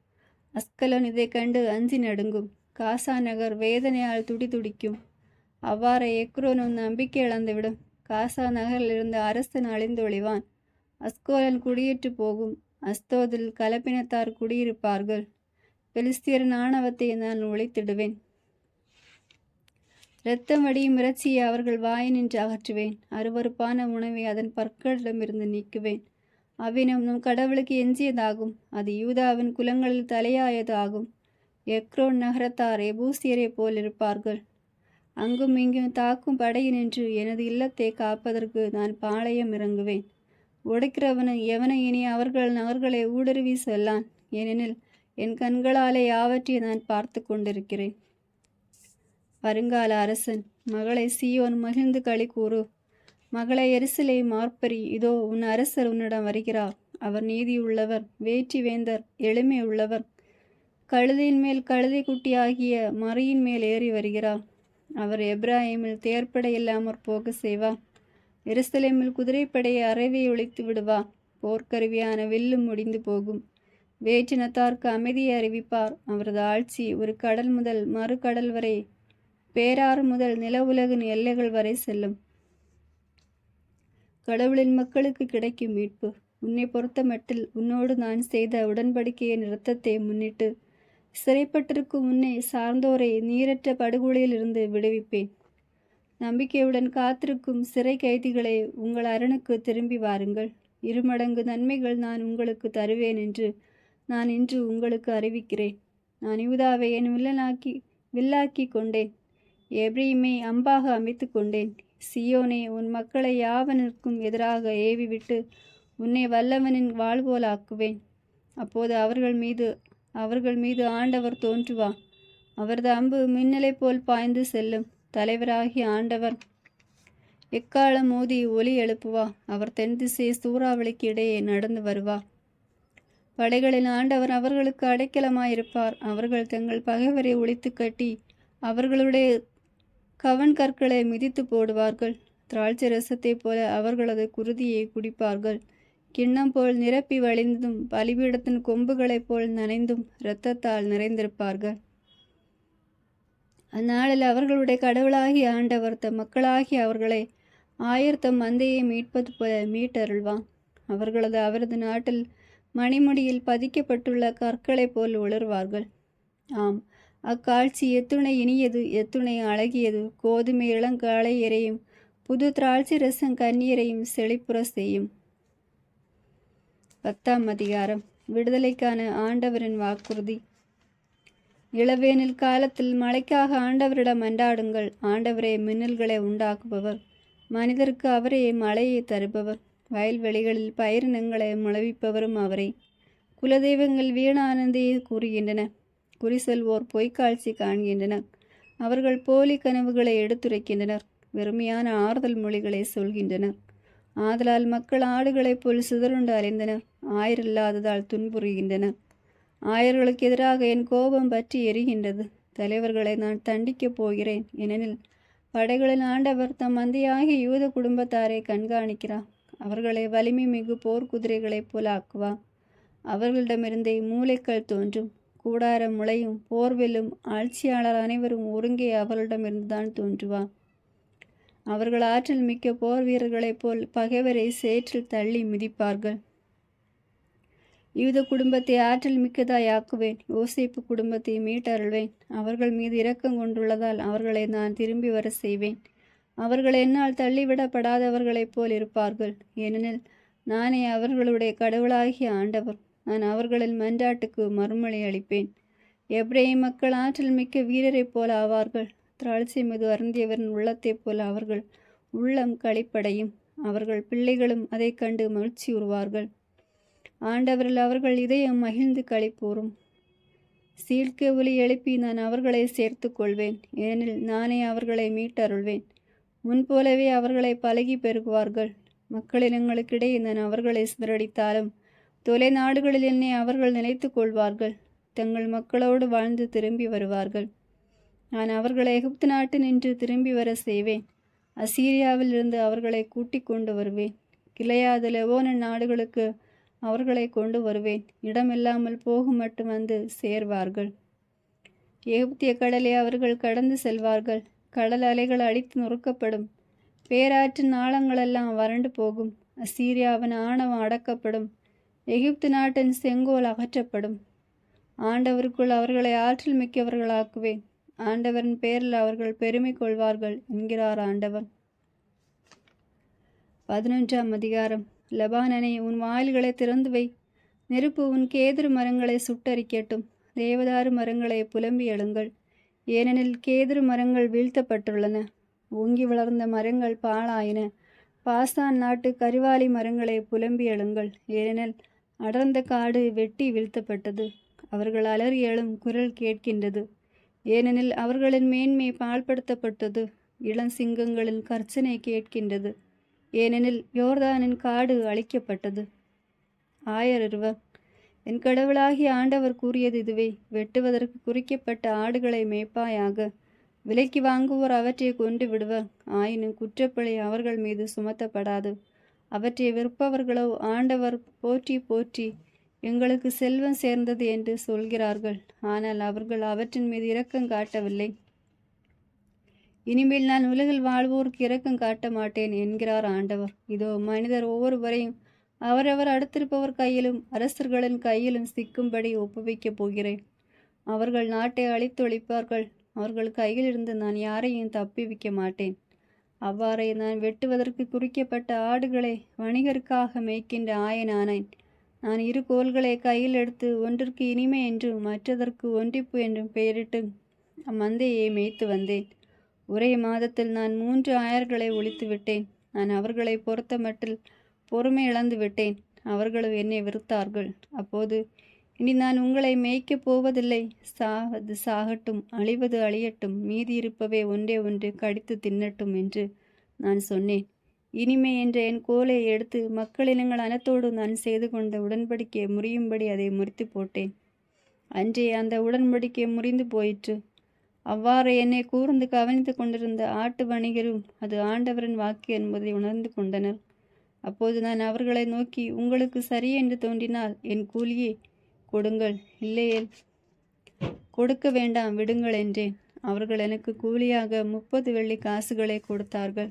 அஸ்கலோன் இதை கண்டு அஞ்சி நடுங்கும். காசா நகர் வேதனையால் துடிதுடிக்கும். அவ்வாறே எக்ரோனும் நம்பிக்கை இழந்துவிடும். காசா நகரில் இருந்த அரசன் அழிந்தொழிவான். அஸ்கோலன் குடியேற்று போகும். அஸ்தோதில் கலப்பினத்தார் குடியிருப்பார்கள். பெலிஸ்தியரின் ஆணவத்தை நான் ஒழித்திடுவேன். இரத்தம் வடியும் இறைச்சியை அவர்கள் வாயினின்று அகற்றுவேன். அருவருப்பான உணவை அதன் பற்களிடமிருந்து நீக்குவேன். அவ்வினம் நம் கடவுளுக்கு எஞ்சியதாகும். அது யூதாவின் குலங்களில் தலையாயது ஆகும். எக்ரோன் நகரத்தார் எபூசியரை போல் இருப்பார்கள். அங்கும் இங்கும் தாக்கும் படையினின்று எனது இல்லத்தை காப்பதற்கு நான் பாளையம் இறங்குவேன். உடைக்கிறவனு எவனை இனி அவர்கள் நகர்களை ஊடுருவி செல்லான். ஏனெனில் என் கண்களாலே யாவற்றையும் நான் பார்த்து கொண்டிருக்கிறேன். வருங்கால அரசன். மகளை சீயோன் மகிழ்ந்து களி கூறு. மகளை எருசலேம் ஆர்ப்பரி. இதோ உன் அரசர் உன்னிடம் வருகிறார். அவர் நீதியுள்ளவர், வேற்றி வேந்தர், எளிமை உள்ளவர். கழுதையின் மேல் கழுதை குட்டியாகிய மறியின் மேல் ஏறி வருகிறார். அவர் எப்ராஹிமில் தேர்ப்படை இல்லாமற் போக செய்வார். எருசலேமில் குதிரைப்படையை அறவே ஒழித்து விடுவார். போர்க்கருவியான வில்லும் முடிந்து போகும். வேற்றினத்தார்க்கு அமைதியை அறிவிப்பார். அவரது ஆட்சி ஒரு கடல் முதல் மறு கடல் வரை, பேராறு முதல் நில உலகின் எல்லைகள் வரை செல்லும். கடவுளின் மக்களுக்கு கிடைக்கும் மீட்பு. உன்னை பொறுத்த மட்டில் உன்னோடு நான் செய்த உடன்படிக்கையின் இரத்தத்தை முன்னிட்டு சிறைப்பட்டிருக்கும் உன்னை சார்ந்தோரை நீரற்ற படுகொலையில் இருந்து விடுவிப்பேன். நம்பிக்கையுடன் காத்திருக்கும் சிறை கைதிகளை உங்கள் அரணுக்கு திரும்பி வாருங்கள். 2 மடங்கு நன்மைகள் நான் உங்களுக்கு தருவேன் என்று நான் இன்று உங்களுக்கு அறிவிக்கிறேன். நான் யூதாவை என் வில்லாக்கி கொண்டேன். எப்ரீமை அம்பாக அமைத்து கொண்டேன். சியோனே, உன் மக்களை யாவனுக்கும் எதிராக ஏவிவிட்டு உன்னை வல்லவனின் வாழ்போல் ஆக்குவேன். அப்போது அவர்கள் மீது ஆண்டவர் தோன்றுவார். அவரது அம்பு மின்னலை போல் பாய்ந்து செல்லும். தலைவராகிய ஆண்டவர் எக்காலம் மோதி ஒலி எழுப்புவார். அவர் தென் திசை சூறாவளிக்கு இடையே நடந்து வருவார். படைகளின் ஆண்டவர் அவர்களுக்கு அடைக்கலமாயிருப்பார். அவர்கள் தங்கள் பகைவரை ஒழித்து கட்டி அவர்களுடைய கவன் கற்களை மிதித்து போடுவார்கள். திராட்சை ரசத்தைப் போல அவர்களது குருதியை குடிப்பார்கள். கிண்ணம் போல் நிரப்பி வழிந்தும் பலிபீடத்தின் கொம்புகளைப் போல் நனைந்தும் இரத்தத்தால் நிறைந்திருப்பார்கள். அந்நாளில் அவர்களுடைய கடவுளாகிய ஆண்டவர் தம் மக்களாகிய அவர்களை ஆயர்த்தம் மந்தையை மீட்பது போல மீட்டருள்வான். அவரது நாட்டில் மணிமுடியில் பதிக்கப்பட்டுள்ள கற்களைப் போல் உளர்வார்கள். ஆம், அக்காட்சி எத்துணை இனியது, எத்துணை அழகியது! கோதுமை இளங்காளையரையும் புது திராட்சை ரசம் கண்ணீரையும் செழிப்புற செய்யும். 10ஆம் அதிகாரம். விடுதலைக்கான ஆண்டவரின் வாக்குறுதி. இளவேனில் காலத்தில் மழைக்காக ஆண்டவரிடம் மன்றாடுங்கள். ஆண்டவரே மின்னல்களை உண்டாக்குபவர், மனிதருக்கு அவரே மழையை தருபவர், வயல்வெளிகளில் பயிரினங்களை முளைவிப்பவரும் அவரே. குலதெய்வங்கள் வீணானந்தையே கூறுகின்றன, குறி சொல்வோர் பொய்க்காட்சி காண்கின்றனர். அவர்கள் போலி கனவுகளை எடுத்துரைக்கின்றனர், வெறுமையான ஆறுதல் மொழிகளை சொல்கின்றனர். ஆதலால் மக்கள் ஆடுகளைப் போல் சிதறுண்டு அலைந்தனர், ஆயரில்லாததால் துன்புறுகின்றனர். ஆயர்களுக்கு எதிராக என் கோபம் பற்றி எரிகின்றது. தலைவர்களை நான் தண்டிக்கப் போகிறேன், ஏனெனில் படைகளின் ஆண்டவர் தம் மந்தையாகிய யூத குடும்பத்தாரை கண்காணிக்கிறார். அவர்களை வலிமை மிகு போர்க்குதிரைகளைப் போல ஆக்குவார். அவர்களிடமிருந்தே மூளைக்கல் தோன்றும், கூடாரம் முளையும், போர்வெல்லும். ஆட்சியாளர் அனைவரும் ஒருங்கே அவர்களிடமிருந்துதான் தோன்றுவார். அவர்கள் ஆற்றல் மிக்க போர் வீரர்களைப் போல் பகைவரை சேற்றில் தள்ளி மிதிப்பார்கள். யூத குடும்பத்தை ஆற்றல் மிக்கதாய் ஆக்குவேன், யோசேப்பு குடும்பத்தை மீட்டருள்வேன். அவர்கள் மீது இரக்கம் கொண்டுள்ளதால் அவர்களை நான் திரும்பி வர செய்வேன். அவர்கள் என்னால் தள்ளிவிடப்படாதவர்களைப் போல் இருப்பார்கள், ஏனெனில் நானே அவர்களுடைய கடவுளாகிய ஆண்டவர். நான் அவர்களின் மன்றாட்டுக்கு மறுமொழி அளிப்பேன். எப்ரேய மக்கள் ஆற்றல் மிக்க வீரரைப் போல ஆவார்கள். திராட்சை மது அருந்தியவரின் உள்ளத்தைப் போல அவர்கள் உள்ளம் களிப்படையும். அவர்கள் பிள்ளைகளும் அதை கண்டு மகிழ்ச்சி உறுவார்கள். ஆண்டவரில் அவர்கள் இதயம் மகிழ்ந்து களிப்பூறும். சீழ்க்க ஒலி எழுப்பி நான் அவர்களை சேர்த்து கொள்வேன், ஏனெனில் நானே அவர்களை மீட்டருள்வேன். முன்போலவே அவர்களை பழகி பெருகுவார்கள். மக்களினங்களுக்கிடையே நான் அவர்களை சிதறடித்தாலும் தொலை நாடுகளில் என்னை அவர்கள் நினைத்து கொள்வார்கள். தங்கள் மக்களோடு வாழ்ந்து திரும்பி வருவார்கள். நான் அவர்களை எகிப்து நாட்டு நின்று திரும்பி வர செய்வேன். அசீரியாவில் இருந்து அவர்களை கூட்டிக் கொண்டு வருவேன். கிளையாது லெபோனன் நாடுகளுக்கு அவர்களை கொண்டு வருவேன். இடமில்லாமல் போகும் மட்டும் வந்து சேர்வார்கள். எகிப்திய கடலை அவர்கள் கடந்து செல்வார்கள். கடல் அலைகள் அடித்து நொறுக்கப்படும். பேராற்றின் ஆழங்களெல்லாம் வறண்டு போகும். அசீரியாவின் ஆணவம் அடக்கப்படும். எகிப்து நாட்டின் செங்கோல் அகற்றப்படும். ஆண்டவருக்குள் அவர்களை ஆற்றல் மிக்கவர்களாக்குவேன். ஆண்டவரின் பேரில் அவர்கள் பெருமை கொள்வார்கள் என்கிறார் ஆண்டவர். 11ஆம் அதிகாரம். லெபானனே, உன் வாயில்களை திறந்து வை. நெருப்பு உன் கேதுரு மரங்களை சுட்டரிக்கட்டும். தேவதாரு மரங்களை புலம்பி எழுங்கள், ஏனெனில் கேதுரு மரங்கள் வீழ்த்தப்பட்டுள்ளன. ஓங்கி வளர்ந்த மரங்கள் பாழாயின. பாசான் நாட்டு கரிவாலி மரங்களை புலம்பி எழுங்கள், ஏனெனில் அடர்ந்த காடு வெட்டி வீழ்த்தப்பட்டது. அவர்கள் அலறி எழும் குரல் கேட்கின்றது, ஏனெனில் அவர்களின் மேன்மை பாழ்படுத்தப்பட்டது. இளஞ்சிங்கங்களின் கர்ச்சனை கேட்கின்றது, ஏனெனில் யோர்தானின் காடு அழிக்கப்பட்டது. ஆயர் இருவர். என் கடவுளாகிய ஆண்டவர் கூறியது இதுவே: வெட்டுவதற்கு குறிக்கப்பட்ட ஆடுகளை மேய்ப்பாயாக. விலைக்கு வாங்குவோர் அவற்றை கொண்டு விடுவர், ஆயினும் குற்றப்பழி அவர்கள் மீது சுமத்தப்படாது. அவற்றை விற்பவர்களோ ஆண்டவர் போற்றி போற்றி எங்களுக்கு செல்வம் சேர்ந்தது என்று சொல்கிறார்கள், ஆனால் அவர்கள் அவற்றின் மீது இரக்கம் காட்டவில்லை. இனிமேல் நான் உலகில் வாழ்வோருக்கு இரக்கம் காட்ட மாட்டேன் என்கிறார் ஆண்டவர். இதோ, மனிதர் ஒவ்வொருவரையும் அவரவர் அடுத்திருப்பவர் கையிலும் அரசர்களின் கையிலும் சிக்கும்படி ஒப்புவிக்கப் போகிறேன். அவர்கள் நாட்டை அழித்தொழிப்பார்கள். அவர்கள் கையிலிருந்து நான் யாரையும் தப்பி வைக்க மாட்டேன். அவ்வாறே நான் வெட்டுவதற்கு குறிக்கப்பட்ட ஆடுகளை வணிகருக்காக மேய்க்கின்ற ஆயனானேன். நான் இரு கோல்களை கையில் எடுத்து ஒன்றிற்கு இனிமை என்றும் மற்றதற்கு ஒன்றிப்பு என்றும் பெயரிட்டு அம்மந்தையை மேய்த்து வந்தேன். ஒரே மாதத்தில் நான் 3 ஆயர்களை ஒழித்து விட்டேன். நான் அவர்களை பொறுத்த மட்டில் பொறுமை இழந்து விட்டேன். அவர்களும் என்னை வெறுத்தார்கள். அப்போது இனி நான் உங்களை மேய்க்கப் போவதில்லை. சாவது சாகட்டும், அழிவது அழியட்டும், மீதி இருப்பவை ஒன்றே ஒன்று கடித்து தின்னட்டும் என்று நான் சொன்னேன். இனிமே என்ற என் கோலை எடுத்து மக்களினங்கள் அனைத்தோடு நான் செய்து கொண்ட உடன்படிக்கை முறியும்படி அதை முறித்து போட்டேன். அன்றே அந்த உடன்படிக்கை முறிந்து போயிற்று. அவ்வாறு என்னை கூர்ந்து கவனித்து கொண்டிருந்த ஆட்டு வணிகரும் அது ஆண்டவரின் வாக்கு என்பதை உணர்ந்து கொண்டனர். அப்போது நான் அவர்களை நோக்கி, உங்களுக்கு சரியென்று தோன்றினால் என் கூலியை கொடுங்கள், இல்லையேல் கொடுக்க வேண்டாம், விடுங்கள் என்றேன். அவர்கள் எனக்கு கூலியாக 30 வெள்ளி காசுகளை கொடுத்தார்கள்.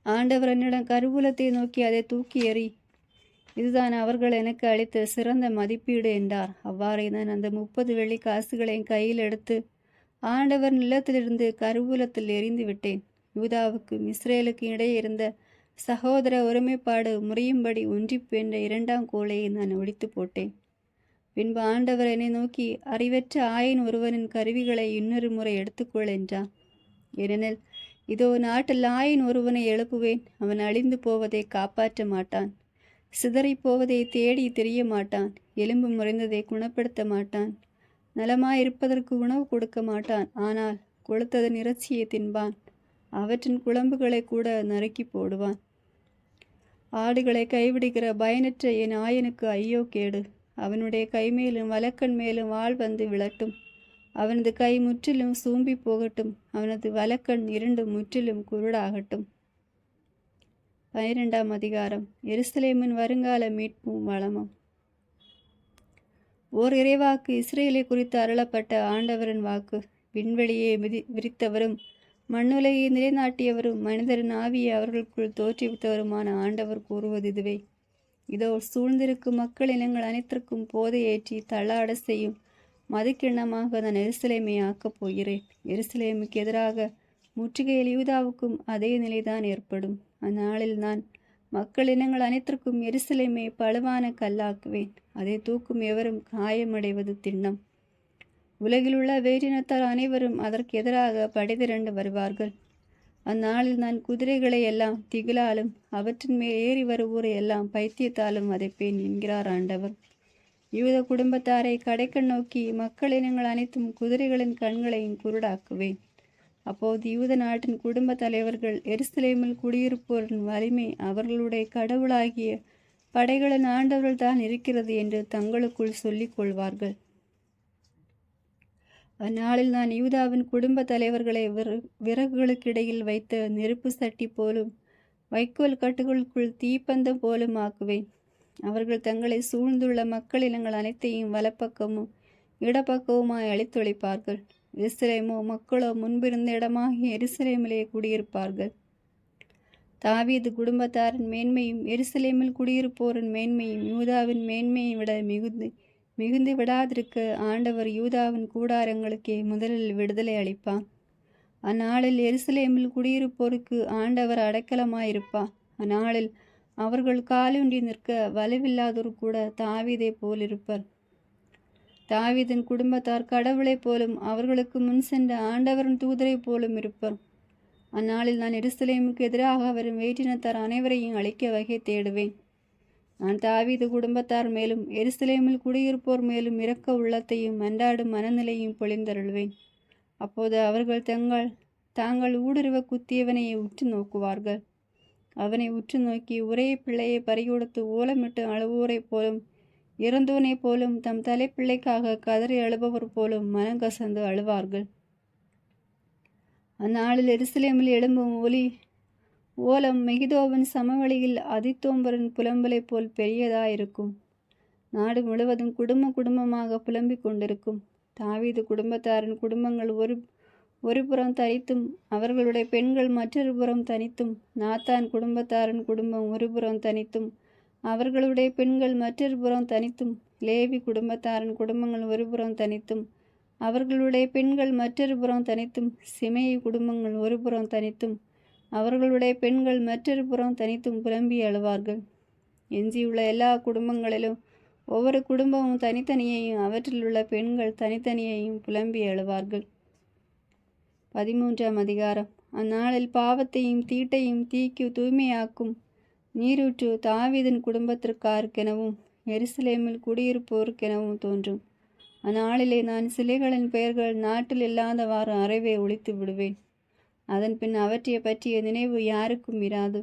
ஆண்டவர் என்னிடம், கருவூலத்தை நோக்கி அதை தூக்கி எறி, இதுதான் அவர்கள் எனக்கு அளித்த சிறந்த மதிப்பீடு என்றார். அவ்வாறே நான் அந்த 30 வெள்ளி காசுகளை கையில் எடுத்து ஆண்டவர் நிலத்திலிருந்து கருவூலத்தில் எறிந்து விட்டேன். யூதாவுக்கும் இஸ்ரேலுக்கும் இடையே இருந்த சகோதர ஒருமைப்பாடு முறையும்படி ஒன்றிப்பு என்ற 2ஆம் கோலையை நான் ஒடித்து போட்டேன். பின்பு ஆண்டவர் என்னை நோக்கி, அறிவற்ற ஆயன் ஒருவனின் கருவிகளை இன்னொரு முறை எடுத்துக்கொள் என்றார். ஏனெனில் இதோ நாட்டில் ஆயன் ஒருவனை எழுப்புவேன். அவன் அழிந்து போவதை காப்பாற்ற மாட்டான், சிதறி போவதை தேடி தெரிய மாட்டான், எலும்பு முறிந்ததை குணப்படுத்த மாட்டான், நலமாயிருப்பதற்கு உணவு கொடுக்க மாட்டான், ஆனால் கொளுத்ததன் இறைச்சியை தின்பான், அவற்றின் குழம்புகளை கூட நறுக்கி போடுவான். ஆடுகளை கைவிடுகிற பயனற்ற என் ஆயனுக்கு ஐயோ கேடு. அவனுடைய கைமேலும் வலக்கண் மேலும் வாள் வந்து விழட்டும். அவனது கை முற்றிலும் சூம்பி போகட்டும். அவனது வலக்கண் 2 முற்றிலும் குருடாகட்டும். 12ஆம் அதிகாரம். எருசலேமின் வருங்கால மீட்பும் வளமும். ஓர் இறைவாக்கு இஸ்ரேலை குறித்து அருளப்பட்ட ஆண்டவரின் வாக்கு. விண்வெளியை விரித்தவரும் மண்ணுலகை நிலைநாட்டியவரும் மனிதரின் ஆவியை அவர்களுக்குள் தோற்றுவித்தவருமான ஆண்டவர் கூறுவது இதுவே. இதோ சூழ்ந்திருக்கும் மக்கள் இனங்கள் அனைத்திற்கும் போதை ஏற்றி தள்ளாட செய்யும் மதுக்கிண்ணமாக நான் எருசலேமை ஆக்கப் போகிறேன். எருசலேமுக்கு எதிராக முற்றுகையில் யூதாவுக்கும் அதே நிலைதான் ஏற்படும். அந்நாளில் நான் மக்கள் இனங்கள் அனைத்திற்கும் எருசலேமை பழுவான கல்லாக்குவேன். அதை தூக்கும் எவரும் காயமடைவது திண்ணம். உலகிலுள்ள வேற்றினத்தார் அனைவரும் அதற்கு எதிராக படைதிரண்டு வருவார்கள். அந்நாளில் நான் குதிரைகளை எல்லாம் திகிலாலும் அவற்றின் மேல் ஏறி வருவோரை எல்லாம் பைத்தியத்தாலும் வதைப்பேன் என்கிறார் ஆண்டவர். யூத குடும்பத்தாரை கடைக்கண் நோக்கி மக்கள் இனங்கள் அனைத்தும் குதிரைகளின் கண்களையும் குருடாக்குவேன். அப்போது யூத நாட்டின் குடும்ப தலைவர்கள் எருசலேமில் குடியிருப்போரின் வலிமை அவர்களுடைய கடவுளாகிய படைகளின் ஆண்டவர்கள் தான் இருக்கிறது என்று தங்களுக்குள் சொல்லிக் கொள்வார்கள். அந்நாளில் நான் யூதாவின் குடும்ப தலைவர்களை விறகுகளுக்கிடையில் வைத்த நெருப்பு சட்டி போலும் வைக்கோல் கட்டுகளுக்குள் தீப்பந்தம் போலும் ஆக்குவேன். அவர்கள் தங்களை சூழ்ந்துள்ள மக்கள் இனங்கள் அனைத்தையும் வலப்பக்கமும் இடப்பக்கவுமாய் அழித்தொழிப்பார்கள். எருசலேமோ மக்களோ முன்பிருந்த இடமாகிய எருசலேமிலே குடியிருப்பார்கள். தாவீது குடும்பத்தாரின் மேன்மையும் எருசலேமில் குடியிருப்போரின் மேன்மையும் யூதாவின் மேன்மையை விட மிகுந்து விடாதிருக்க ஆண்டவர் யூதாவின் கூடாரங்களுக்கே முதலில் விடுதலை அளிப்பான். அந்நாளில் எருசலேமில் குடியிருப்போருக்கு ஆண்டவர் அடைக்கலமாயிருப்பார். அந்நாளில் அவர்கள் காலூன்றி நிற்க வலுவில்லாதோர் கூட தாவீதை போலிருப்பர். தாவீதின் குடும்பத்தார் கடவுளைப் போலும் அவர்களுக்கு முன் சென்ற ஆண்டவரின் தூதரை போலும் இருப்பர். அந்நாளில் நான் எருசலேமுக்கு எதிராக வரும் வேற்றினத்தார் அனைவரையும் அழிக்க வகை தேடுவேன். நான் தாவீது குடும்பத்தார் மேலும் எருசலேமில் குடியிருப்போர் மேலும் இரக்க உள்ளத்தையும் மன்றாடும் மனநிலையும் பொழிந்தருள்வேன். அப்போது அவர்கள் தாங்கள் ஊடுருவ குத்தியவனை உற்று நோக்குவார்கள். அவனை உற்று நோக்கி ஒரே பிள்ளையை பறிகொடுத்து ஓலமிட்டு அழுவோரைப் போலும் இறந்தோனைப் போலும் தம் தலைப்பிள்ளைக்காக கதறி அழுபவர் போலும் மனங்கசந்து அழுவார்கள். அந்நாளில் எருசலேமில் எழும்பும் ஓலம் மெகிதோவின் சமவெளியில் அதித்தோம்பரின் புலம்பலை போல் பெரியதாயிருக்கும். நாடு முழுவதும் குடும்பமாக புலம்பிக் கொண்டிருக்கும். தாவீது குடும்பத்தாரின் குடும்பங்கள் ஒரு புறம் தனித்தும் அவர்களுடைய பெண்கள் மற்றொரு புறம் தனித்தும், நாத்தான் குடும்பத்தாரின் குடும்பம் ஒரு புறம் தனித்தும் அவர்களுடைய பெண்கள் மற்றொரு புறம் தனித்தும், லேவி குடும்பத்தாரின் குடும்பங்கள் ஒரு புறம் தனித்தும் அவர்களுடைய பெண்கள் மற்றொரு புறம் தனித்தும், சிமேயி குடும்பங்கள் ஒரு புறம் தனித்தும் அவர்களுடைய பெண்கள் மற்றொரு புறம் தனித்தும் புலம்பி அழுவார்கள். எஞ்சியுள்ள எல்லா குடும்பங்களிலும் ஒவ்வொரு குடும்பமும் தனித்தனியையும் அவற்றிலுள்ள பெண்கள் தனித்தனியையும் புலம்பி அழுவார்கள். 13ஆம் அதிகாரம். அந்நாளில் பாவத்தையும் தீட்டையும் தீக்கு தூய்மையாக்கும் நீரூற்று தாவீதின் குடும்பத்திற்காருக்கெனவும் எருசலேமில் குடியிருப்போருக்கெனவும் தோன்றும். அந்நாளிலே நான் சிலைகளின் பெயர்கள் நாட்டில் இல்லாதவாறு அறவே ஒழித்து விடுவேன். அதன் பின் அவற்றை பற்றிய நினைவு யாருக்கும் இராது.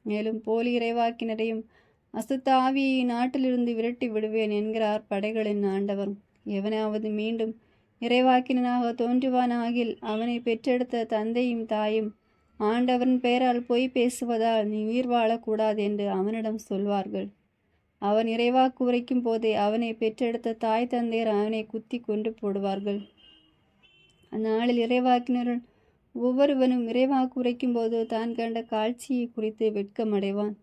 மேலும் போலி இறைவாக்கினரையும் அசுத்த ஆவியை நாட்டிலிருந்து விரட்டி விடுவேன் என்கிறார் படைகளின் ஆண்டவர். எவனாவது மீண்டும் இறைவாக்கினனாக தோன்றுவானாகில் அவனை பெற்றெடுத்த தந்தையும் தாயும் ஆண்டவரின் பெயரால் பொய் பேசுவதால் நீ உயிர் வாழக்கூடாது என்று அவனிடம் சொல்வார்கள். அவன் இறைவாக்கு உரைக்கும் போதே அவனை பெற்றெடுத்த தாய் தந்தையர் அவனை குத்தி கொண்டு போடுவார்கள். அந்நாளில் இறைவாக்கினர்கள் ஒவ்வொருவனும் இறைவாக்கு உரைக்கும் போது தான் கண்ட காட்சியை குறித்து வெட்கமடைவான்.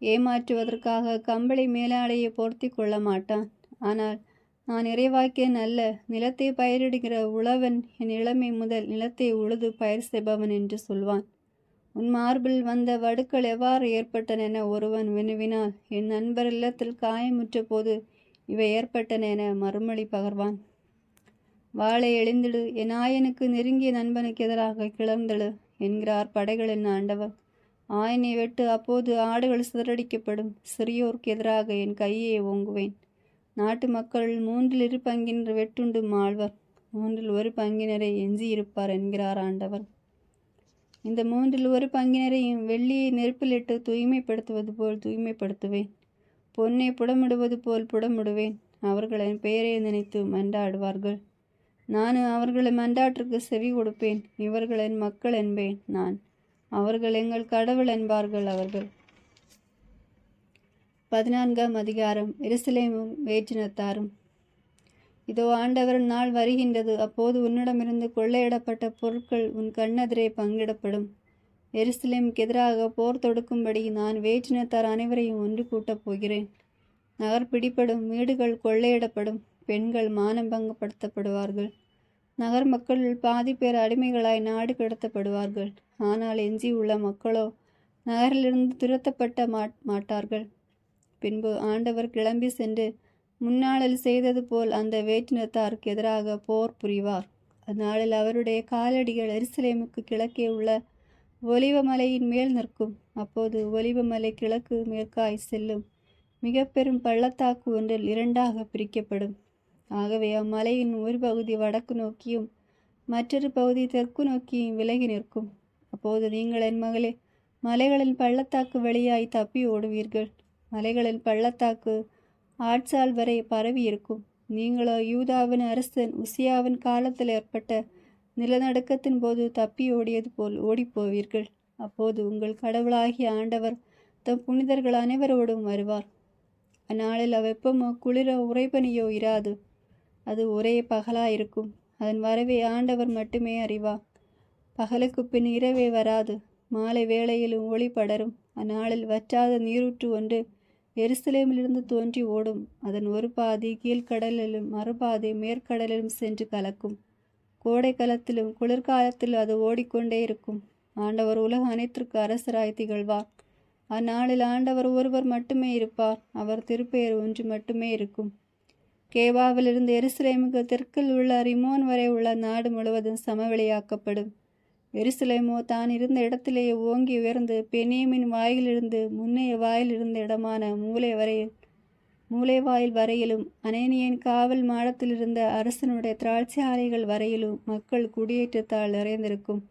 ஏமாற்றுவதற்காக கம்பளி மேலாடையை பொருத்தி கொள்ள மாட்டான். ஆனால் நான் இறைவாக்கியன் அல்ல, நிலத்தை பயிரிடுகிற உழவன், என் இளமை முதல் நிலத்தை உழுது பயிர் செய்பவன் என்று சொல்வான். உன் மார்பில் வந்த வடுக்கள் எவ்வாறு ஏற்பட்டன என ஒருவன் வினவினால், என் நண்பர் இல்லத்தில் காயமுற்ற போது இவை ஏற்பட்டன என மறுமொழி பகர்வான். வாளை எழுந்திடு, என் ஆயனுக்கு நெருங்கிய நண்பனுக்கு எதிராக கிளர்ந்தெழு என்கிறார் படைகளின் ஆண்டவர். ஆயனை வெட்டு, அப்போது ஆடுகள் சிதறடிக்கப்படும். சிறியோருக்கு எதிராக என் கையை ஓங்குவேன். நாட்டு மக்கள் 1/3 பங்கினர் வெட்டுண்டு மாழ்வர், 1/3 பங்கினரை எஞ்சியிருப்பார் என்கிறார் ஆண்டவர். இந்த 1/3 பங்கினரையும் வெள்ளியை நெருப்பிலிட்டு தூய்மைப்படுத்துவது போல் தூய்மைப்படுத்துவேன். பொன்னை புடமிடுவது போல் புடமிடுவேன். அவர்கள் என் பெயரை நினைத்து மன்றாடுவார்கள். நானும் அவர்களை மன்றாற்றுக்கு செவி கொடுப்பேன். இவர்கள் என் மக்கள் என்பேன் நான். அவர்கள் எங்கள் கடவுள் என்பார்கள் அவர்கள். 14ஆம் அதிகாரம். எருசலேமும் வேற்றினத்தாரும். இதோ ஆண்டவரின் நாள் வருகின்றது. அப்போது உன்னிடமிருந்து கொள்ளையிடப்பட்ட பொருட்கள் உன் கண்ணெதிரே பங்கிடப்படும். எருசலேமுக்கு எதிராக போர் தொடுக்கும்படி நான் வேற்றினத்தார் அனைவரையும் ஒன்று கூட்டப் போகிறேன். நகர் பிடிப்படும், வீடுகள் கொள்ளையிடப்படும், பெண்கள் மானபங்கப்படுத்தப்படுவார்கள். நகர் மக்களில் பாதி பேர் அடிமைகளாய் நாடு கடத்தப்படுவார்கள். ஆனால் எஞ்சியுள்ள மக்களோ நகரிலிருந்து துரத்தப்பட்ட மாட்டார்கள். பின்பு ஆண்டவர் கிளம்பி சென்று முன்னாளில் செய்தது போல் அந்த வேற்றினத்தாருக்கு எதிராக போர் புரிவார். அந்நாளில் அவருடைய காலடிகள் எருசலேமுக்கு கிழக்கே உள்ள ஒலிவமலையின் மேல் நிற்கும். அப்போது ஒலிவமலை கிழக்கு மேற்காய் செல்லும் மிக பெரும் பள்ளத்தாக்கு ஒன்றில் 2ஆக பிரிக்கப்படும். ஆகவே அம்மலையின் ஒரு பகுதி வடக்கு நோக்கியும் மற்றொரு பகுதி தெற்கு நோக்கியும் விலகி நிற்கும். அப்போது நீங்கள் என் மகளே மலைகளின் பள்ளத்தாக்கு வழியாய் தப்பி ஓடுவீர்கள். மலைகளின் பள்ளத்தாக்கு ஆட்சால் வரை பரவி இருக்கும். நீங்களோ யூதாவின் அரசன் உசியாவின் காலத்தில் ஏற்பட்ட நிலநடுக்கத்தின் போது தப்பி ஓடியது போல் ஓடிப்போவீர்கள். அப்போது உங்கள் கடவுளாகிய ஆண்டவர் தம் புனிதர்கள் அனைவரோடும் வருவார். அந்நாளில் வெப்பமோ குளிரோ உறைபனியோ இராது. அது ஒரே பகலாயிருக்கும். அதன் வரவை ஆண்டவர் மட்டுமே அறிவார். பகலுக்கு பின் இரவே வராது. மாலை வேளையிலும் ஒளி படரும். அந்நாளில் வற்றாத நீரூற்று ஒன்று எருசலேமிலிருந்து தோன்றி ஓடும். அதன் ஒரு பாதி கீழ்கடலிலும் மறுபாதி மேற்கடலிலும் சென்று கலக்கும். கோடை காலத்திலும் குளிர்காலத்திலும் அது ஓடிக்கொண்டே இருக்கும். ஆண்டவர் உலக அனைத்திற்கு அரசராய் திகழ்வார். அந்நாளில் ஆண்டவர் ஒருவர் மட்டுமே இருப்பார். அவர் திருப்பெயர் ஒன்று மட்டுமே இருக்கும். கேபாவிலிருந்து எருசலேமுக்கு தெற்கில் உள்ள ரிமோன் வரை உள்ள நாடு முழுவதும் சமவெளியாக்கப்படும். எருசலேமோ தான் இருந்த இடத்திலேயே ஓங்கி உயர்ந்து பெனியமின் வாயிலிருந்து முன்னைய வாயில் இருந்த இடமான மூலை வாயில் வரையிலும் அனேனியின் காவல் மாடத்தில் இருந்த அரசனுடைய திராட்சை ஆலைகள் வரையிலும் மக்கள் குடியேற்றத்தால் நிறைந்திருக்கும்.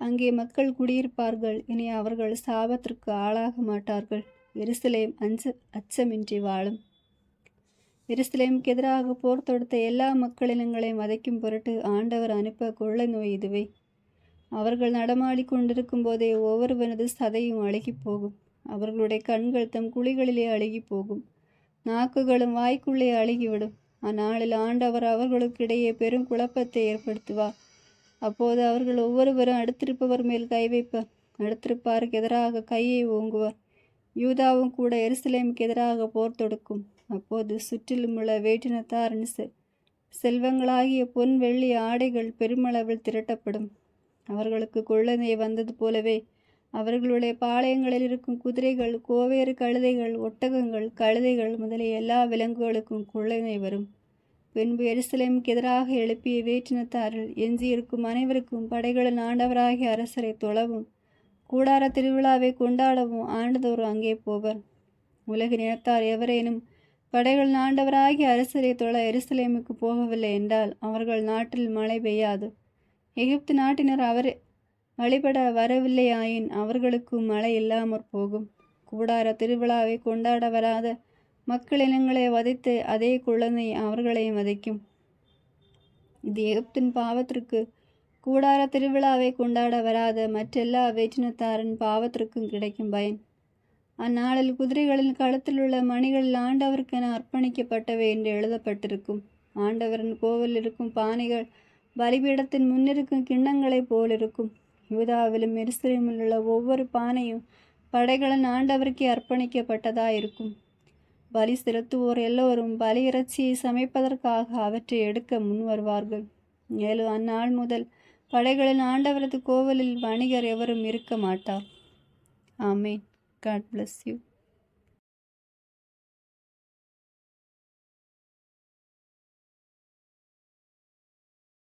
அங்கே மக்கள் குடியிருப்பார்கள். இனி அவர்கள் சாபத்திற்கு ஆளாக மாட்டார்கள். எருசலேம் அச்சமின்றி வாழும். எருசலேமுக்கு எதிராக போர் தொடுத்த எல்லா மக்களினங்களையும் வதைக்கும் பொருட்டு ஆண்டவர் அனுப்ப கொள்ளை நோய் இதுவே. அவர்கள் நடமாடி கொண்டிருக்கும் போதே ஒவ்வொருவனது சதையும் அழுகி போகும். அவர்களுடைய கண்கள் தம் குழிகளிலே அழுகி போகும். நாக்குகளும் வாய்க்குள்ளே அழுகிவிடும். அந்நாளில் ஆண்டவர் அவர்களுக்கிடையே பெரும் குழப்பத்தை ஏற்படுத்துவார். அப்போது அவர்கள் ஒவ்வொருவரும் அடுத்திருப்பவர் மேல் கை வைப்பர். அடுத்திருப்பாருக்கு எதிராக கையை ஓங்குவர். யூதாவும் கூட எருசலேமுக்கு எதிராக போர் தொடுக்கும். அப்போது சுற்றிலும் உள்ள வேற்றினத்தாரின் செல்வங்களாகிய பொன் வெள்ளி ஆடைகள் பெருமளவில் திரட்டப்படும். அவர்களுக்கு கொள்ளை வந்தது போலவே அவர்களுடைய பாளையங்களில் இருக்கும் குதிரைகள், கோவேறு கழுதைகள், ஒட்டகங்கள், கழுதைகள் முதலிய எல்லா விலங்குகளுக்கும் கொள்ளை வரும். பின்பு எருசலேமுக்கு எதிராக எழுப்பிய வேற்றினத்தாரில் எஞ்சியிருக்கும் அனைவருக்கும் படைகளின் ஆண்டவராகிய அரசரை தொழவும் கூடார திருவிழாவை கொண்டாடவும் ஆண்டுதோறும் அங்கே போவர். உலகின் இனத்தார் எவரேனும் படைகளின் ஆண்டவராகிய அரசரை தொழ எருசலேமுக்கு போகவில்லை என்றால் அவர்கள் நாட்டில் மழை பெய்யாது. எகிப்து நாட்டினர் அவரை வழிபட வரவில்லையாயின் அவர்களுக்கும் மழை இல்லாமற் போகும். கூடார திருவிழாவை கொண்டாட வராத மக்களினங்களை வதைத்து அதே குழந்தை அவர்களையும் வதைக்கும். இது எகிப்தின் பாவத்திற்கு கூடார திருவிழாவை கொண்டாட வராத மற்றெல்லா வேற்றினத்தாரின் பாவத்திற்கும் கிடைக்கும் பயன். அந்நாளில் குதிரைகளின் களத்தில் உள்ள மணிகளில் ஆண்டவருக்கென அர்ப்பணிக்கப்பட்டவை என்று எழுதப்பட்டிருக்கும். ஆண்டவரின் கோவில் இருக்கும் பானைகள் பலிபீடத்தின் முன்னிருக்கும் கிண்ணங்களைப் போலிருக்கும். யூதாவிலும் எருசலேமில் உள்ள ஒவ்வொரு பானையும் படைகளின் ஆண்டவருக்கே அர்ப்பணிக்கப்பட்டதாயிருக்கும். பலி செலுத்துவோர் எல்லோரும் பலி இறைச்சியை சமைப்பதற்காக அவற்றை எடுக்க முன் வருவார்கள். மேலும் அந்நாள் முதல் படைகளின் ஆண்டவரது கோவிலில் வணிகர் எவரும் இருக்க மாட்டார். ஆமேன். God bless you.